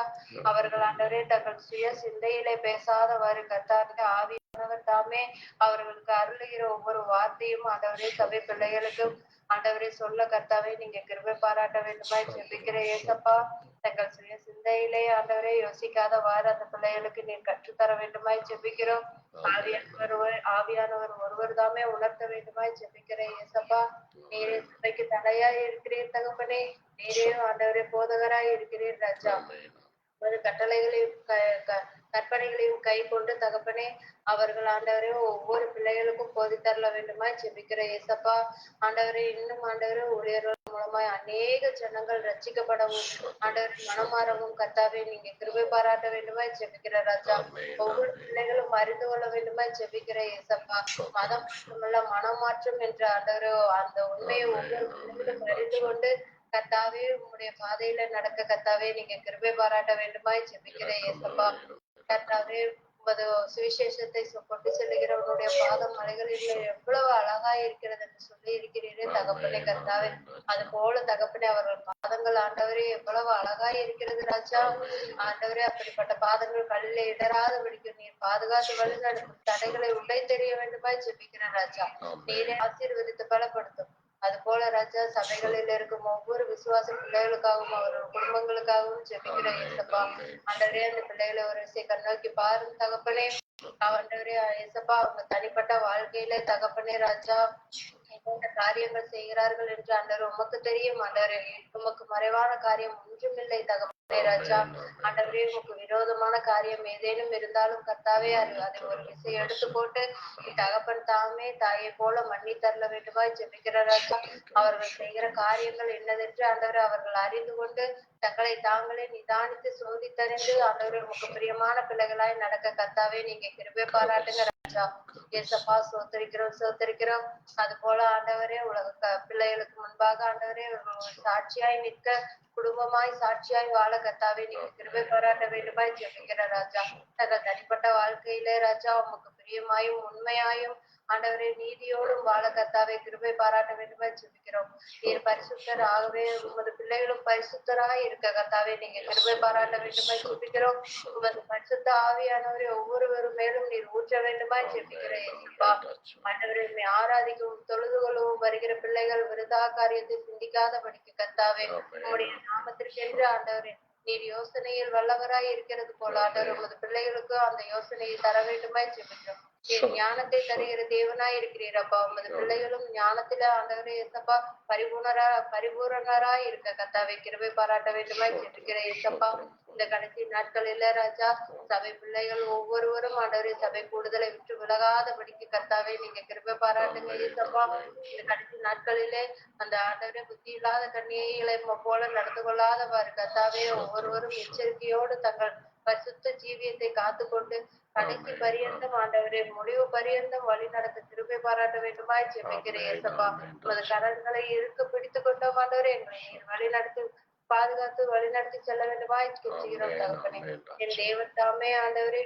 அவர்கள் ஆண்டவரே தங்கள் சுய சிந்தையிலே பேசாதவாறு கர்த்தாவே ஆவியானவர் தாமே அவர்களுக்கு அருளுகிற ஒவ்வொரு வார்த்தையும் ஆண்டவரே சபை பிள்ளைகளுக்கு ஆண்டவரே சொல்ல கர்த்தாவே நீங்க கிருபை பாராட்ட வேண்டுமாய் ஜெபிக்கிற ஏசப்பா. தங்கள் சுய சிந்தையிலே ஆண்டவரே யோசிக்காதவாறு அந்த பிள்ளைகளுக்கு நீர் கற்றுத்தர வேண்டுமாய் ஜெபிக்கிறோம். ஆவியானவர் ஒருவர் தாமே உணர்த்த வேண்டுமாய் ஜெபிக்கிற ஏசப்பா. நீரே சபைக்கு தலையாய் இருக்கிறீர் தகப்பனே. நீரே ஆண்டவரே போதகராய் இருக்கிறீர் ராஜா. ஒரு கட்டளைகளையும் கற்பனைகளையும் கை கொண்டு தகப்பனே அவர்கள் ஆண்டவரே ஒவ்வொரு பிள்ளைகளுக்கும் போதித்தரல வேண்டுமாய் ஜெபிக்கிற ஏசப்பா. ஆண்டவரே இன்னும் ஆண்டவரே ஊழியர்கள் மூலமாய் அநேக ஜனங்கள் ரட்சிக்கப்படவும் ஆண்டவரை மனமாறவும் கர்த்தாவே நீங்க கிருபை பாராட்ட வேண்டுமாய் ஜெபிக்கிற ராஜா. ஒவ்வொரு பிள்ளைகளும் அறிந்து கொள்ள வேண்டுமாய் ஜெபிக்கிற ஏசப்பா. மதம் மட்டுமல்ல மனமாற்றம் என்ற ஆண்டவரே அந்த உண்மையை ஒவ்வொரு பிள்ளைகளும் அறிந்து கொண்டு கர்த்தாவே உங்களுடைய பாதையில நடக்க கர்த்தாவே நீங்க கிருபை பாராட்ட வேண்டுமாய் ஜெபிக்கிற ஏசப்பா. கர்த்தாவே உமது சுவிசேஷத்தை கொண்டு செல்லுகிறவனுடைய பாதம் மலைகளில் எவ்வளவு அழகாய் இருக்கிறது என்று சொல்லி இருக்கிறீரே தகப்பனே கர்த்தாவே. அது போல தகப்பனே அவர்கள் பாதங்கள் ஆண்டவரே எவ்வளவு அழகாய் இருக்கிறது ராஜா. ஆண்டவரே அப்படிப்பட்ட பாதங்கள் கல்லில் இடராத பிடிக்கும் நீர் பாதுகாத்து வழி நடத்தும் தடைகளை உள்ளே தெரிய வேண்டுமாய் ஜெபிக்கிற ராஜா. நீரே ஆசீர்வதித்து பலப்படுத்தும். அது போல ராஜா சபைகளில் இருக்கும் ஒவ்வொரு விசுவாச பிள்ளைகளுக்காகவும் அவரோட குடும்பங்களுக்காகவும் ஜெபிக்கிறேன் ஏசப்பா. ஆண்டவரே அந்த பிள்ளைகளை ஒரு விஷயம் கண்ணோக்கி பாருங்க தகப்பனே. ஆண்டவரே ஏசப்பா, அவங்க தனிப்பட்ட வாழ்க்கையில தகப்பனே ராஜா என்னென்ன காரியங்கள் செய்கிறார்கள் என்று ஆண்டவர் உமக்கு தெரியும். ஆண்டவரே உமக்கு மறைவான காரியம் ஒன்றுமில்லை தகப்பனே ராஜா. ஆண்டவரே உமக்கு விரோதமான காரியம் ஏதேனும் இருந்தாலும் கர்த்தாவே அதை ஒரு விஷயம் எடுத்து போட்டு தகப்பன் தாமே தாயை போல மன்னி தரல வேண்டுமாய் ஜெபிக்கிற ராஜா. அவர்கள் செய்கிற காரியங்கள் என்னதென்று ஆண்டவரை அவர்கள் அறிந்து கொண்டு தங்களை தாங்களே நிதானித்து சோதித்தறிந்து ஆண்டவரே உமக்கு பிரியமான பிள்ளைகளாய் நடக்க கர்த்தாவே நீங்க கிருபை பாராட்டுங்க ராஜா. ஏசப்பா சோத்தரிக்கிறோம். அது போல ஆண்டவரே உலக பிள்ளைகளுக்கு முன்பாக ஆண்டவரே சாட்சியாய் நிற்க குடும்பமாய் சாட்சியாய் வாழ கர்த்தாவே நீங்க கிருபை பாராட்ட வேண்டுமாய் ஜெபிக்கிற ராஜா. தங்கள் தனிப்பட்ட வாழ்க்கையிலே ராஜா உமக்கு பிரியமாயும் உண்மையாயும் ஆண்டவரே நீதியோடும் வாழ கர்த்தாவே கிருபை பாராட்ட வேண்டுமாய் ஜெபிக்கிறோம். நீர் பரிசுத்தர் ஆகவே உமது பிள்ளைகளும் பரிசுத்தராய் இருக்க கர்த்தாவே நீங்க கிருபை பாராட்ட வேண்டுமாய் ஜெபிக்கிறோம். உமது பரிசுத்த ஆவியானவரே ஒவ்வொருவரும் மேலும் நீர் ஊற்ற வேண்டுமாய் ஜெபிக்கிறேன் ஏசப்பா. ஆண்டவரே ஆராதிக்கவும் தொழுது கொள்ளவும் வருகிற பிள்ளைகள் விருதா காரியத்தை சிந்திக்காதபடிக்கு கர்த்தாவே உங்களுடைய நாமத்திற்கு என்று ஆண்டவரே நீர் யோசனையில் வல்லவராய் இருக்கிறது போல ஆண்டவர் உமது பிள்ளைகளுக்கு அந்த யோசனையை தர வேண்டுமாய் ஜெபிக்கிறோம். ஞானத்தை தருகிற தேவனாய் இருக்கிறீர் அப்பா. உமது பிள்ளைகளும் ஞானத்தில ஆண்டவரே ஏசப்பா பரிபூரணராய் இருக்க கர்த்தாவே கிருபை பாராட்ட வேண்டுமாய் ஜெபிக்கிற ஏசப்பா. இந்த கடைசி நாட்களில ராஜா சபை பிள்ளைகள் ஒவ்வொருவரும் ஆண்டவரே சபை கூடுதலை விட்டு விலகாதபடிக்கு கர்த்தாவே நீங்க கிருபை பாராட்டுங்க ஏசப்பா. இந்த கடைசி நாட்களிலே அந்த ஆண்டவரே புத்தி இல்லாத கன்னிகைகளை போல நடந்து கொள்ளாதவாறு கர்த்தாவே ஒவ்வொருவரும் எச்சரிக்கையோடு தங்கள் பரிசுத்த ஜீவியத்தை காத்து கொண்டு கடைசி பரியந்தம் ஆண்டவரே முடிவு பரியந்தம் வழி நடத்த கிருபை பாராட்ட வேண்டுமாய் ஜெபிக்கிறேன் ஏசப்பா. உமது கரங்களை இருக்க பிடித்து கொண்டோம் ஆண்டவரே எங்களை வழி நடத்தி பாதுகாத்து வழி நடத்தி செல்ல வேண்டுமாய் கெஞ்சுகிறோம் தகப்பனே. என் தேவன் தாமே ஆண்டவரே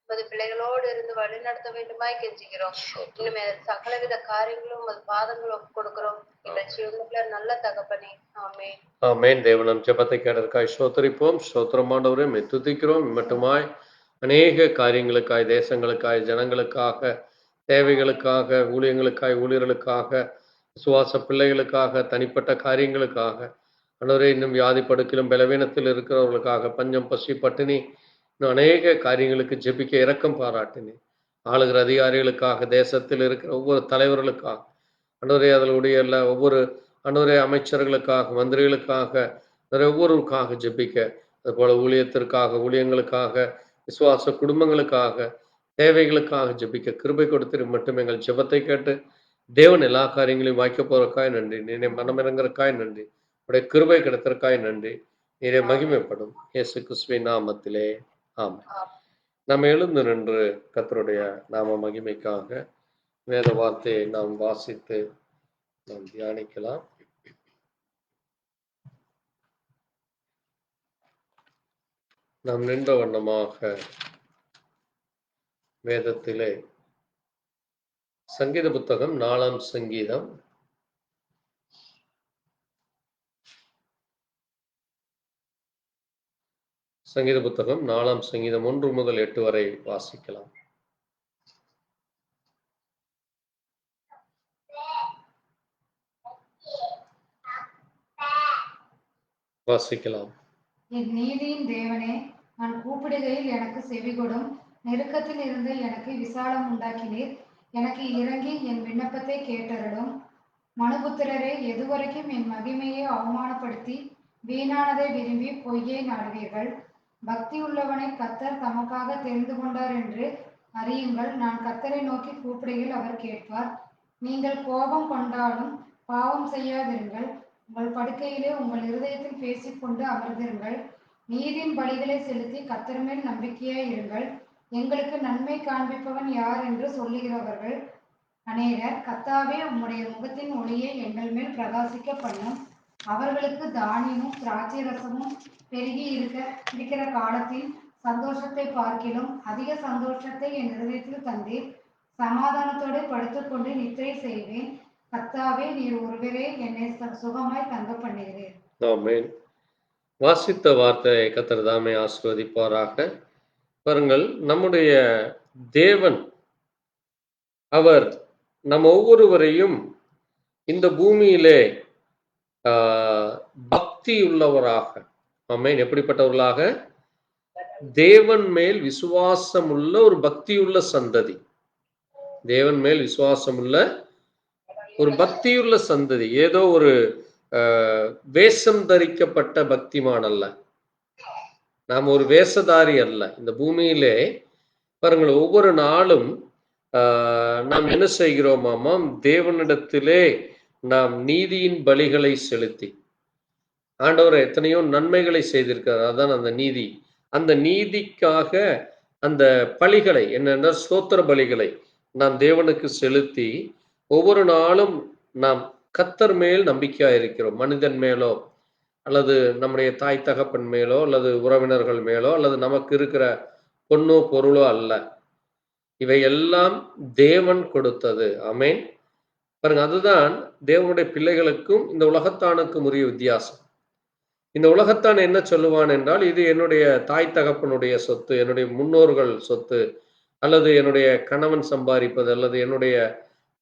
உமது பிள்ளைகளோடு இருந்து வழி நடத்த வேண்டுமாய் கெஞ்சுகிறோம். இனிமே சகலவித காரியங்களும் உமது பாதங்களும் கொடுக்கிறோம் எங்கள் ஜீவனுக்குள்ள நல்ல தகப்பனே. ஆமென். ஆமென். தேவனம் ஜெபத்தை கேட்டதற்காய் ஸ்தோத்திரிப்போம். ஸ்தோத்திரமானவரே மெத்துதிக்கிறோம். மட்டுமாய் அநேக காரியங்களுக்காய், தேசங்களுக்காய், ஜனங்களுக்காக, தேவைகளுக்காக, ஊழியங்களுக்காய், ஊழியர்களுக்காக, விசுவாச பிள்ளைகளுக்காக, தனிப்பட்ட காரியங்களுக்காக, ஆண்டவரே இன்னும் வியாதி படுக்கிலும் பலவீனத்தில் இருக்கிறவர்களுக்காக, பஞ்சம் பசி பட்டினி இன்னும் அநேக காரியங்களுக்கு ஜெபிக்க இரக்கம் பாராட்டினேன். ஆளுகிற அதிகாரிகளுக்காக, தேசத்தில் இருக்கிற ஒவ்வொரு தலைவர்களுக்காக, ஆண்டவரே அதனுடைய ஒவ்வொரு ஆண்டவரே அமைச்சர்களுக்காக, மந்திரிகளுக்காக, ஒவ்வொருவருக்காக ஜெபிக்க, அதுபோல ஊழியத்திற்காக, ஊழியங்களுக்காக, விசுவாச குடும்பங்களுக்காக, தேவைகளுக்காக ஜெபிக்க கிருபை கொடுத்து மட்டும் எங்கள் ஜெபத்தை கேட்டு தேவன் எல்லா காரியங்களையும் வாய்க்க போறதுக்காய் நன்றி. நீரை மனமிறங்கிறக்காய் நன்றி. உடைய கிருபை கிடைத்திருக்காய் நன்றி. நீரை மகிமைப்படும் இயேசு கிறிஸ்துவின் நாமத்திலே ஆமென். நாம் எழுந்து நின்று கர்த்தருடைய நாம மகிமைக்காக வேத வார்த்தையை நாம் வாசித்து நாம் தியானிக்கலாம். நாம் நின்ற வண்ணமாக வேதத்திலே சங்கீத புத்தகம் 4ஆம் சங்கீதம் சங்கீத புத்தகம் 4ஆம் சங்கீதம் 1 முதல் 8 வரை வாசிக்கலாம். வாசிக்கலாம். என் நீதியின் தேவனே, நான் கூப்பிடுகையில் எனக்கு செவிகொடும். நெருக்கத்தில் இருந்து எனக்கு விசாலம் உண்டாக்கினீர். எனக்கு இறங்கி என் விண்ணப்பத்தை கேட்டருளும். மனுபுத்திரரே, எதுவரைக்கும் என் மகிமையை அவமானப்படுத்தி வீணானதை விரும்பி பொய்யை நாடுவீர்கள்? பக்தி உள்ளவனை கர்த்தர் தமக்காக தெரிந்து கொண்டார் என்று அறியுங்கள். நான் கர்த்தரை நோக்கி கூப்பிடுகையில் அவர் கேட்பார். நீங்கள் கோபம் கொண்டாலும் பாவம் செய்யாதிருங்கள். உங்கள் படுக்கையிலே உங்கள் இருதயத்தில் பேசிக்கொண்டு அமர்ந்திருங்கள். நீதியின் பலிகளை செலுத்தி கர்த்தர் மேல் நம்பிக்கையாய் இருங்கள். எங்களுக்கு நன்மை காண்பிப்பவன் யார் என்று சொல்லுகிறவர்கள் அநேகர். கர்த்தாவே, உம்முடைய முகத்தின் ஒளியை எங்கள் மேல் பிரகாசிக்க பண்ணும். அவர்களுக்கு தானியமும் திராட்சை ரசமும் பெருகி இருக்கிற காலத்தில் சந்தோஷத்தை பார்க்கிலும் அதிக சந்தோஷத்தை என் இருதயத்தில் தந்தீர். சமாதானத்தோடு படுத்துக்கொண்டு நித்திரை செய்வேன். கர்த்தாவே, நீர் ஒருவரே என்னை சுகமாய் தங்க பண்ணுகிறீர். ஆமென். வாசித்த வார்த்தையை கர்த்தர் தாமே ஆசீர்வதிப்பாராக. பாருங்கள், நம்முடைய தேவன் அவர் நம் ஒவ்வொருவரையும் இந்த பூமியிலே பக்தி உள்ளவராக, ஆமென், எப்படிப்பட்டவர்களாக? தேவன் மேல் விசுவாசம் உள்ள ஒரு பக்தியுள்ள சந்ததி, தேவன் மேல் விசுவாசம் உள்ள ஒரு பக்தியுள்ள சந்ததி. ஏதோ ஒரு வேஷம் தரிக்கப்பட்ட பக்திமான் அல்ல, நாம் ஒரு வேஷதாரி அல்ல. இந்த பூமியிலே பாருங்கள், ஒவ்வொரு நாளும் நாம் என்ன செய்கிறோமாம்? தேவனிடத்திலே நாம் நீதியின் பலிகளை செலுத்தி, ஆண்டவர் எத்தனையோ நன்மைகளை செய்திருக்கிறார், அதான் அந்த நீதி. அந்த நீதிக்காக அந்த பலிகளை, என்னென்ன ஸ்தோத்திர பலிகளை நாம் தேவனுக்கு செலுத்தி ஒவ்வொரு நாளும் நாம் கர்த்தர் மேல் நம்பிக்கையா இருக்கிறோம். மனிதன் மேலோ அல்லது நம்முடைய தாய் தகப்பன் மேலோ அல்லது உறவினர்கள் மேலோ அல்லது நமக்கு இருக்கிற பொண்ணோ பொருளோ அல்ல, இவை எல்லாம் தேவன் கொடுத்தது. ஆமென். பாருங்க, அதுதான் தேவனுடைய பிள்ளைகளுக்கும் இந்த உலகத்தானுக்கும் உரிய வித்தியாசம். இந்த உலகத்தான் என்ன சொல்லுவான் என்றால், இது என்னுடைய தாய் தகப்பனுடைய சொத்து, என்னுடைய முன்னோர்கள் சொத்து, அல்லது என்னுடைய கணவன் சம்பாதிப்பது, அல்லது என்னுடைய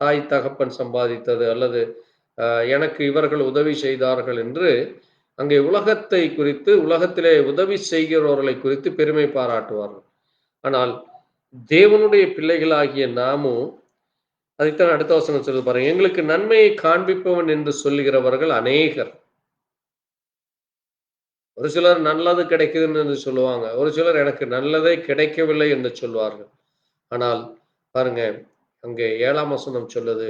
தாய் தகப்பன் சம்பாதித்தது, அல்லது எனக்கு இவர்கள் உதவி செய்தார்கள் என்று அங்கே உலகத்தை குறித்து, உலகத்திலே உதவி செய்கிறவர்களை குறித்து பெருமை பாராட்டுவார்கள். ஆனால் தேவனுடைய பிள்ளைகளாகிய நாமும் அதைத்தான் அடுத்த வசனம் சொல்லி பாருங்க, எங்களுக்கு நன்மையை காண்பிப்பவன் என்று சொல்லுகிறவர்கள் அநேகர். ஒரு சிலர் நல்லது கிடைக்குதுன்னு என்று சொல்லுவாங்க, ஒரு சிலர் எனக்கு நல்லதே கிடைக்கவில்லை என்று சொல்வார்கள். ஆனால் பாருங்க, அங்கே 7ஆம் வசனம் சொல்லுது,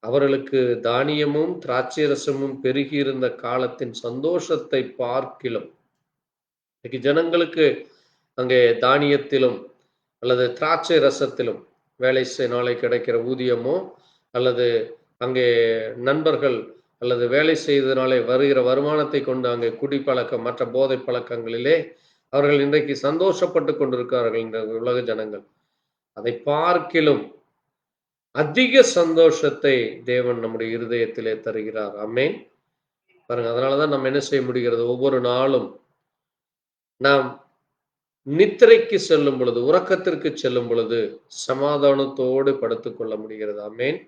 அவர்களுக்கு தானியமும் திராட்சை ரசமும் பெருகி இருந்த காலத்தின் சந்தோஷத்தை பார்க்கிலும். இன்னைக்கு ஜனங்களுக்கு அங்கே தானியத்திலும் அல்லது திராட்சை ரசத்திலும் வேலை நாளை கிடைக்கிற ஊதியமோ அல்லது அங்கே நண்பர்கள் அல்லது வேலை செய்ததினாலே வருகிற வருமானத்தை கொண்டு அங்கே குடிப்பழக்கம் மற்ற போதை பழக்கங்களிலே அவர்கள் இன்றைக்கு சந்தோஷப்பட்டு கொண்டிருக்கிறார்கள். இந்த உலக ஜனங்கள் அதை பார்க்கிலும் அதிக சந்தோஷத்தை தேவன் நம்முடைய இருதயத்திலே தருகிறார். ஆமென். பாருங்க, அதனாலதான் நம்ம என்ன செய்ய முடிகிறது? ஒவ்வொரு நாளும் நாம் நித்திரைக்கு செல்லும் பொழுது, உறக்கத்திற்கு செல்லும் பொழுது சமாதானத்தோடு படுத்துக் கொள்ள முடிகிறது. ஆமென்.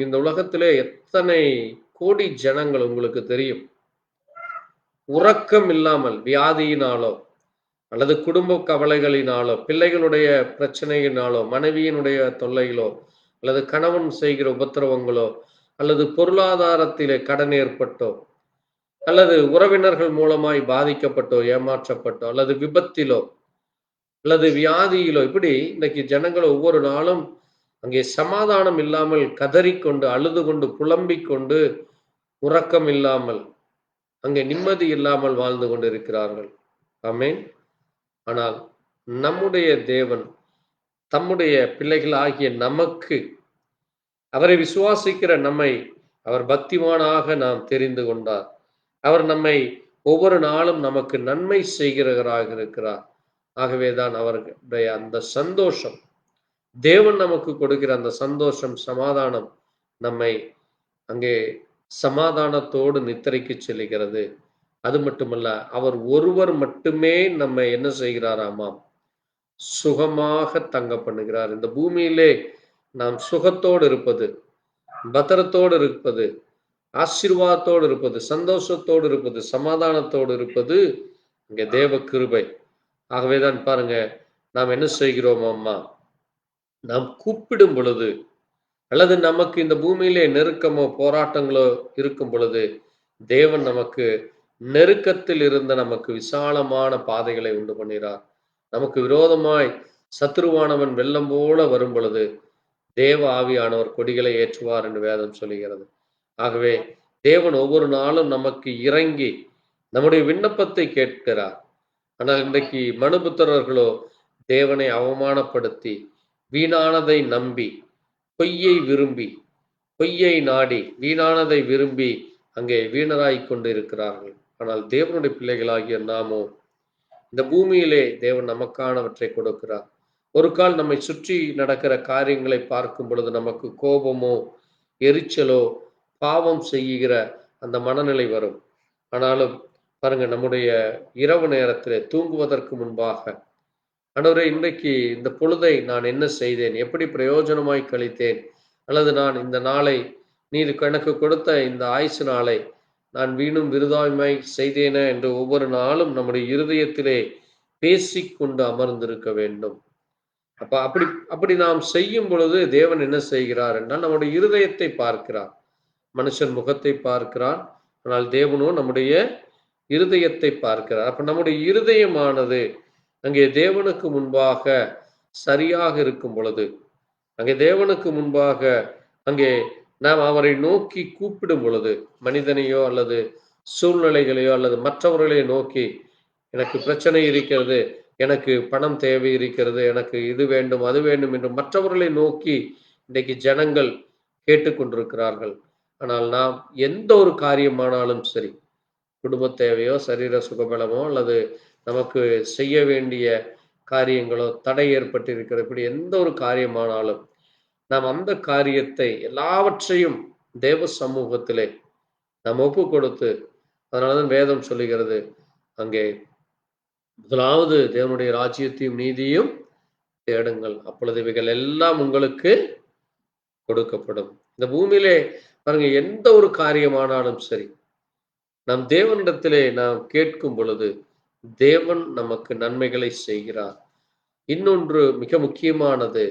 இந்த உலகத்திலே எத்தனை கோடி ஜனங்கள் உங்களுக்கு தெரியும், உறக்கம் இல்லாமல் வியாதியினாலோ அல்லது குடும்ப கவலைகளினாலோ, பிள்ளைகளுடைய பிரச்சனையினாலோ, மனைவியினுடைய தொல்லைகளோ, அல்லது கணவன் செய்கிற உபத்திரவங்களோ, அல்லது பொருளாதாரத்திலே கடன் ஏற்பட்டோ, அல்லது உறவினர்கள் மூலமாய் பாதிக்கப்பட்டோ, ஏமாற்றப்பட்டோ, அல்லது விபத்திலோ அல்லது வியாதியிலோ, இப்படி இன்னைக்கு ஜனங்கள் ஒவ்வொரு நாளும் அங்கே சமாதானம் இல்லாமல் கதறிக்கொண்டு அழுது கொண்டு புலம்பிக் கொண்டு உறக்கம் இல்லாமல் அங்கே நிம்மதி இல்லாமல் வாழ்ந்து கொண்டு இருக்கிறார்கள். ஆமென். ஆனால் நம்முடைய தேவன் தம்முடைய பிள்ளைகளாகிய நமக்கு, அவரை விசுவாசிக்கிற நம்மை அவர் பக்திமானாக நாம் தெரிந்து கொண்டார். அவர் நம்மை ஒவ்வொரு நாளும் நமக்கு நன்மை செய்கிறவராக இருக்கிறார். ஆகவேதான் அவருடைய அந்த சந்தோஷம், தேவன் நமக்கு கொடுக்கிற அந்த சந்தோஷம், சமாதானம் நம்மை அங்கே சமாதானத்தோடு நித்திரைக்கு செல்லுகிறது. அது மட்டுமல்ல, அவர் ஒருவர் மட்டுமே நம்மை என்ன செய்கிறாராமாம்? சுகமாக தங்க பண்ணுகிறார். இந்த பூமியிலே நாம் சுகத்தோடு இருப்பது, பத்திரத்தோடு இருப்பது, ஆசீர்வாதத்தோடு இருப்பது, சந்தோஷத்தோடு இருப்பது, சமாதானத்தோடு இருப்பது இங்கே தேவ கிருபை. ஆகவேதான் பாருங்க, நாம் என்ன செய்கிறோம் அம்மா? நாம் கூப்பிடும் பொழுது அல்லது நமக்கு இந்த பூமியிலே நெருக்கமோ போராட்டங்களோ இருக்கும் பொழுது தேவன் நமக்கு நெருக்கத்தில் இருந்த நமக்கு விசாலமான பாதைகளை உண்டு பண்ணுகிறார். நமக்கு விரோதமாய் சத்துருவானவன் வெள்ளம் போல வரும் பொழுது தேவ ஆவியானவர் கொடிகளை ஏற்றுவார் என்று வேதம் சொல்லுகிறது. ஆகவே தேவன் ஒவ்வொரு நாளும் நமக்கு இறங்கி நம்முடைய விண்ணப்பத்தை கேட்கிறார். ஆனால் இன்றைக்கு மனுபுத்திரர்களோ தேவனை அவமானப்படுத்தி, வீணானதை நம்பி, பொய்யை விரும்பி, பொய்யை நாடி, வீணானதை விரும்பி அங்கே வீணராய் கொண்டு இருக்கிறார்கள். ஆனால் தேவனுடைய பிள்ளைகளாகிய நாமோ இந்த பூமியிலே தேவன் நமக்கானவற்றை கொடுக்கிறார். ஒரு கால் நம்மை சுற்றி நடக்கிற காரியங்களை பார்க்கும் பொழுது நமக்கு கோபமோ எரிச்சலோ பாவம் செய்கிற அந்த மனநிலை வரும். ஆனாலும் பாருங்க, நம்முடைய இரவு நேரத்திலே தூங்குவதற்கு முன்பாக, ஆண்டவரே, இன்றைக்கு இந்த பொழுதை நான் என்ன செய்தேன், எப்படி பிரயோஜனமாய் கழித்தேன், அல்லது நான் இந்த நாளை நீர் எனக்கு கொடுத்த இந்த ஆயுசு நாளை நான் வீணும் விருதாய்மை செய்தேனே என்று ஒவ்வொரு நாளும் நம்முடைய இருதயத்திலே பேசிக்கொண்டு அமர்ந்திருக்க வேண்டும். அப்படி நாம் செய்யும் பொழுது தேவன் என்ன செய்கிறார் என்றால் நம்முடைய இருதயத்தை பார்க்கிறார். மனுஷன் முகத்தை பார்க்கிறான், ஆனால் தேவனோ நம்முடைய இருதயத்தை பார்க்கிறார். அப்ப நம்முடைய இருதயமானது அங்கே தேவனுக்கு முன்பாக சரியாக இருக்கும் பொழுது, அங்கே தேவனுக்கு முன்பாக அங்கே நாம் அவரை நோக்கி கூப்பிடும் பொழுது, மனிதனையோ அல்லது சூழ்நிலைகளையோ அல்லது மற்றவர்களையோ நோக்கி எனக்கு பிரச்சனை இருக்கிறது, எனக்கு பணம் தேவை இருக்கிறது, எனக்கு இது வேண்டும் அது வேண்டும் என்று மற்றவர்களை நோக்கி இன்றைக்கு ஜனங்கள் கேட்டுக்கொண்டிருக்கிறார்கள். ஆனால் நாம் எந்த ஒரு காரியமானாலும் சரி, குடும்ப தேவையோ சரீர சுகபலமோ அல்லது நமக்கு செய்ய வேண்டிய காரியங்களோ தடை ஏற்பட்டிருக்கிற இப்படி எந்த ஒரு காரியமானாலும் நாம் அந்த காரியத்தை எல்லாவற்றையும் தேவ சமூகத்திலே நாம் ஒப்பு கொடுத்து, அதனாலதான் வேதம் சொல்லுகிறது, அங்கே முதலாவது தேவனுடைய ராஜ்யத்தையும் நீதியும் தேடுங்கள், அப்பொழுது இவைகள் எல்லாம் உங்களுக்கு கொடுக்கப்படும். இந்த பூமியிலே பாருங்க, எந்த ஒரு காரியமானாலும் சரி நம் தேவனிடத்திலே நாம் கேட்கும் பொழுது தேவன் நமக்கு நன்மைகளை செய்கிறார். இன்னொன்று மிக முக்கியமானது,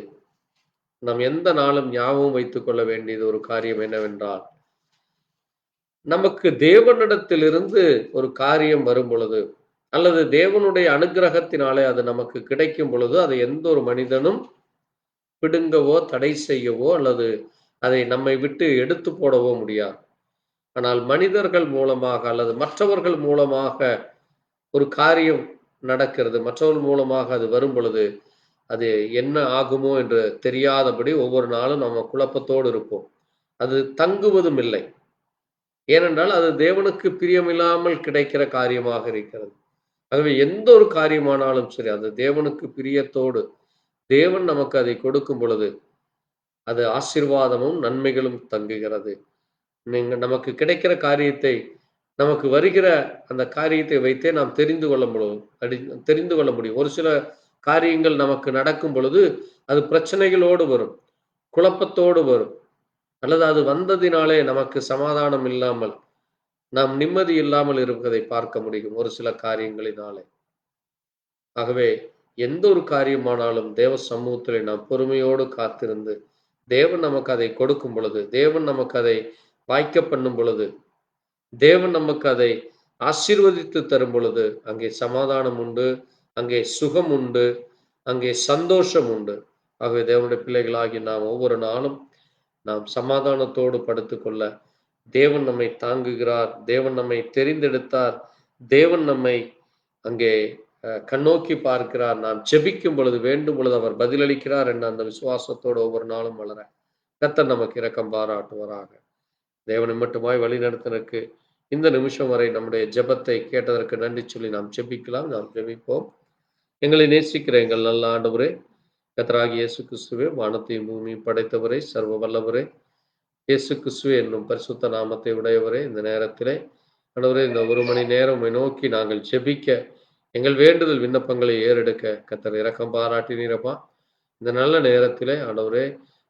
நாம் எந்த நாளும் ஞாபகம் வைத்துக் கொள்ள வேண்டியது ஒரு காரியம் என்னவென்றால், நமக்கு தேவனிடத்திலிருந்து ஒரு காரியம் வரும் பொழுது அல்லது தேவனுடைய அனுகிரகத்தினாலே அது நமக்கு கிடைக்கும் பொழுது அதை எந்த ஒரு மனிதனும் பிடுங்கவோ தடை செய்யவோ அல்லது அதை நம்மை விட்டு எடுத்து போடவோ முடியாது. ஆனால் மனிதர்கள் மூலமாக அல்லது மற்றவர்கள் மூலமாக ஒரு காரியம் நடக்கிறது, மற்றவர்கள் மூலமாக அது வரும் பொழுது அது என்ன ஆகுமோ என்று தெரியாதபடி ஒவ்வொரு நாளும் நம்ம குழப்பத்தோடு இருப்போம். அது தங்குவதும் இல்லை. ஏனென்றால் அது தேவனுக்கு பிரியமில்லாமல் கிடைக்கிற காரியமாக இருக்கிறது. ஆகவே எந்த ஒரு காரியமானாலும் சரி, அது தேவனுக்கு பிரியத்தோடு தேவன் நமக்கு அதை கொடுக்கும் பொழுது அது ஆசீர்வாதமும் நன்மைகளும் தங்குகிறது. நமக்கு கிடைக்கிற காரியத்தை, நமக்கு வருகிற அந்த காரியத்தை வைத்தே நாம் தெரிந்து கொள்ள முடியும். ஒரு சில காரியங்கள் நமக்கு நடக்கும் பொழுது அது பிரச்சனைகளோடு வரும், குழப்பத்தோடு வரும், அல்லது அது வந்ததினாலே நமக்கு சமாதானம் இல்லாமல் நாம் நிம்மதி இல்லாமல் இருப்பதை பார்க்க முடியும் ஒரு சில காரியங்களினாலே. ஆகவே எந்த ஒரு காரியமானாலும் தேவ சமூகத்திலே நாம் பொறுமையோடு காத்திருந்து தேவன் நமக்கு அதை கொடுக்கும் பொழுது, தேவன் நமக்கு அதை வாய்க்க பண்ணும் பொழுது, தேவன் நமக்கு அதை ஆசீர்வதித்து தரும் பொழுது அங்கே சமாதானம் உண்டு, அங்கே சுகம் உண்டு, அங்கே சந்தோஷம் உண்டு. ஆகவே தேவனுடைய பிள்ளைகளாகி நாம் ஒவ்வொரு நாளும் நாம் சமாதானத்தோடு படுத்துக்கொள்ள தேவன் நம்மை தாங்குகிறார், தேவன் நம்மை தெரிந்தெடுத்தார், தேவன் நம்மை அங்கே கண்ணோக்கி பார்க்கிறார். நாம் ஜெபிக்கும் பொழுது, வேண்டும் பொழுது அவர் பதிலளிக்கிறார் என்ற அந்த விசுவாசத்தோடு ஒவ்வொரு நாளும் வளர கர்த்தர் நமக்கு இரக்கம் பாராட்டுவாராக. தேவனை மட்டுமாய் வழிநடத்தினருக்கு இந்த நிமிஷம் வரை நம்முடைய ஜெபத்தை கேட்டதற்கு நன்றி சொல்லி நாம் ஜெபிக்கலாம். நாம் ஜெபிப்போம். எங்களை நேசிக்கிற எங்கள் நல்ல ஆண்டவரே, கர்த்தராகிய இயேசு கிறிஸ்துவே, வானத்தையும் பூமியும் படைத்தவரே, சர்வ வல்லவரே, இயேசு கிறிஸ்துவே என்னும் பரிசுத்த நாமத்தை உடையவரே, இந்த நேரத்திலே ஆண்டவரே இந்த ஒரு மணி நேரம் நோக்கி நாங்கள் ஜெபிக்க, எங்கள் வேண்டுதல் விண்ணப்பங்களை ஏறெடுக்க கர்த்தர் இரக்கம் பாராட்டினீரப்பா. இந்த நல்ல நேரத்திலே ஆண்டவரே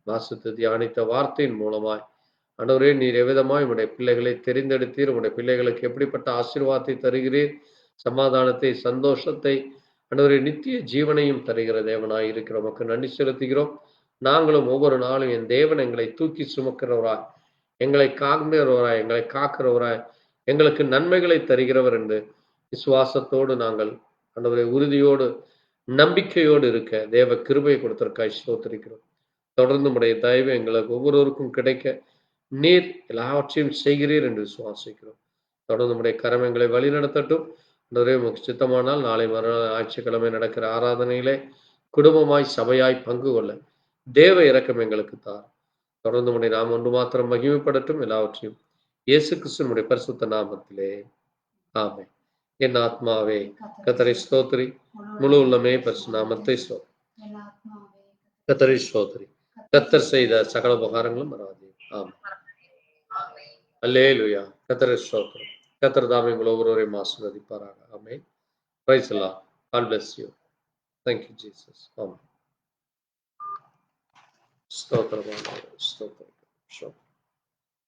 வாசித்து தியானித்த வார்த்தையின் மூலமாய் ஆண்டவரே நீர் எவ்விதமாய் உடைய பிள்ளைகளை தெரிந்தெடுத்தீர், உடைய பிள்ளைகளுக்கு எப்படிப்பட்ட ஆசீர்வாதத்தை தருகிறீர், சமாதானத்தை, சந்தோஷத்தை, ஆண்டவரே நித்திய ஜீவனையும் தருகிற தேவனாய் இருக்கிற உமக்கு நன்றி செலுத்துகிறோம். நாங்களும் ஒவ்வொரு நாளும் என் தேவன் எங்களை தூக்கி சுமக்கிறவராய், எங்களை காக்கிறவராய், எங்களை காக்கிறவராய், எங்களுக்கு நன்மைகளை தருகிறவர் என்று விசுவாசத்தோடு நாங்கள் ஆண்டவரே உறுதியோடு நம்பிக்கையோடு இருக்க தேவ கிருபை கொடுத்திருக்காய் ஸ்தோத்திரிக்கிறோம். தொடர்ந்து உடைய தயவு எங்களுக்கு ஒவ்வொருவருக்கும் கிடைக்க நீர் எல்லாவற்றையும் செய்கிறீர் என்று விசுவாசிக்கிறோம். தொடர்ந்து உடைய கரம் எங்களை வழி நடத்தட்டும். உமக்கு சித்தமானால் நாளை மறுநாள் ஞாயிற்றுக்கிழமை நடக்கிற ஆராதனையிலே குடும்பமாய் சபையாய் பங்கு கொள்ள தேவ இரக்கம் எங்களுக்கு தார். தொடர்ந்து உடைய நாம் ஒன்று மாத்திரம் மகிமைப்படட்டும். எல்லாவற்றையும் இயேசு கிறிஸ்துவினுடைய பரிசுத்த நாமத்திலே ஆமென். என் ஆத்மாவே கர்த்தரை ஸ்தோத்திரி, முழு உள்ளமே பரிசுத்த நாமத்தை ஸ்தோத்திரி. கர்த்தரை ஸ்தோத்திரி, கர்த்தர் செய்த சகல உபகாரங்களும் மறவாதே. ஆமென். அல்லேலூயா. கர்த்தரை ஸ்தோத்திரம். கர்த்தர் தாமே உங்கள் ஒவ்வொருவரையும் ஆசீர்வதிப்பாராக. ஆமென். Praise the lord. God bless you. Thank you Jesus. ஆமென். ஸ்தோத்திரம். ஸ்தோத்திரம்.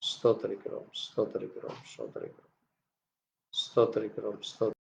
ஸ்தோத்தரிக்கிறோம் ஸ்தோத்தரிக்கிறோம் ஸ்தோத்தரிக்கிறோம் ஸ்தோத்தரிக்கிறோம் ஸ்தோத்தரிக்கிறோம்